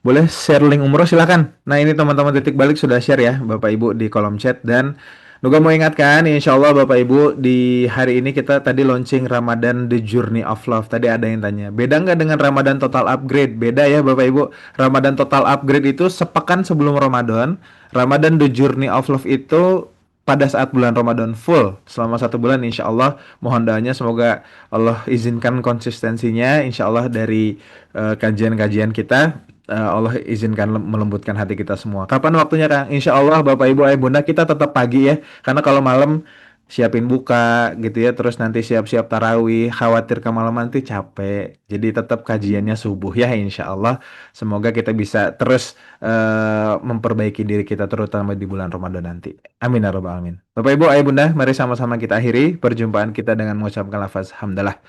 Boleh share link umroh silakan. Nah ini teman-teman Titik Balik sudah share ya Bapak Ibu di kolom chat. Dan Nuga mau ingatkan insya Allah Bapak Ibu di hari ini kita tadi launching Ramadan The Journey of Love. Tadi ada yang tanya beda nggak dengan Ramadan Total Upgrade? Beda ya Bapak Ibu. Ramadan Total Upgrade itu sepekan sebelum Ramadan. Ramadan The Journey of Love itu pada saat bulan Ramadan full selama 1 bulan insya Allah. Mohon doanya semoga Allah izinkan konsistensinya insya Allah dari kajian-kajian kita. Allah izinkan melembutkan hati kita semua. Kapan waktunya Kang? Insya Allah Bapak Ibu Ayah Bunda kita tetap pagi ya. Karena kalau malam siapin buka gitu ya. Terus nanti siap-siap tarawih. Khawatir ke malam nanti capek. Jadi tetap kajiannya subuh ya insya Allah. Semoga kita bisa terus memperbaiki diri kita terutama di bulan Ramadan nanti. Amin ya rabbal alamin. Bapak Ibu Ayah Bunda mari sama-sama kita akhiri perjumpaan kita dengan mengucapkan lafaz hamdalah.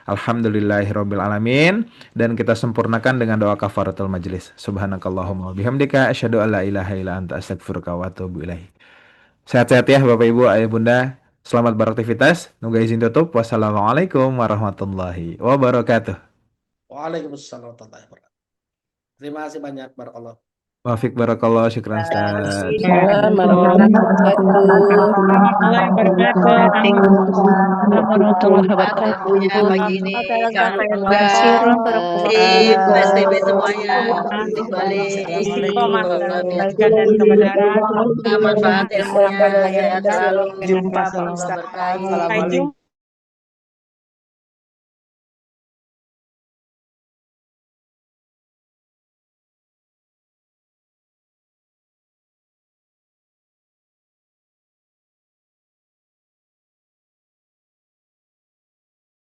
Alhamdulillahirabbil alamin dan kita sempurnakan dengan doa kafaratul majlis. Subhanakallahumma bihamdika asyhadu alla ilaha illa anta astaghfiruka wa atubu ilaik. Sehat-sehat ya Bapak Ibu Ayah Bunda. Selamat beraktivitas. Nunggu izin tutup. Wassalamualaikum warahmatullahi wabarakatuh. Waalaikumsalam warahmatullahi wabarakatuh. Terima kasih banyak barakallah. Wafiq barakallah, syukran Ustaz. Warahmatullahi wabarakatuh. Pagi ini jangan lupa PSBB semuanya balik manfaat ilmunya sehat selalu. Jumpa.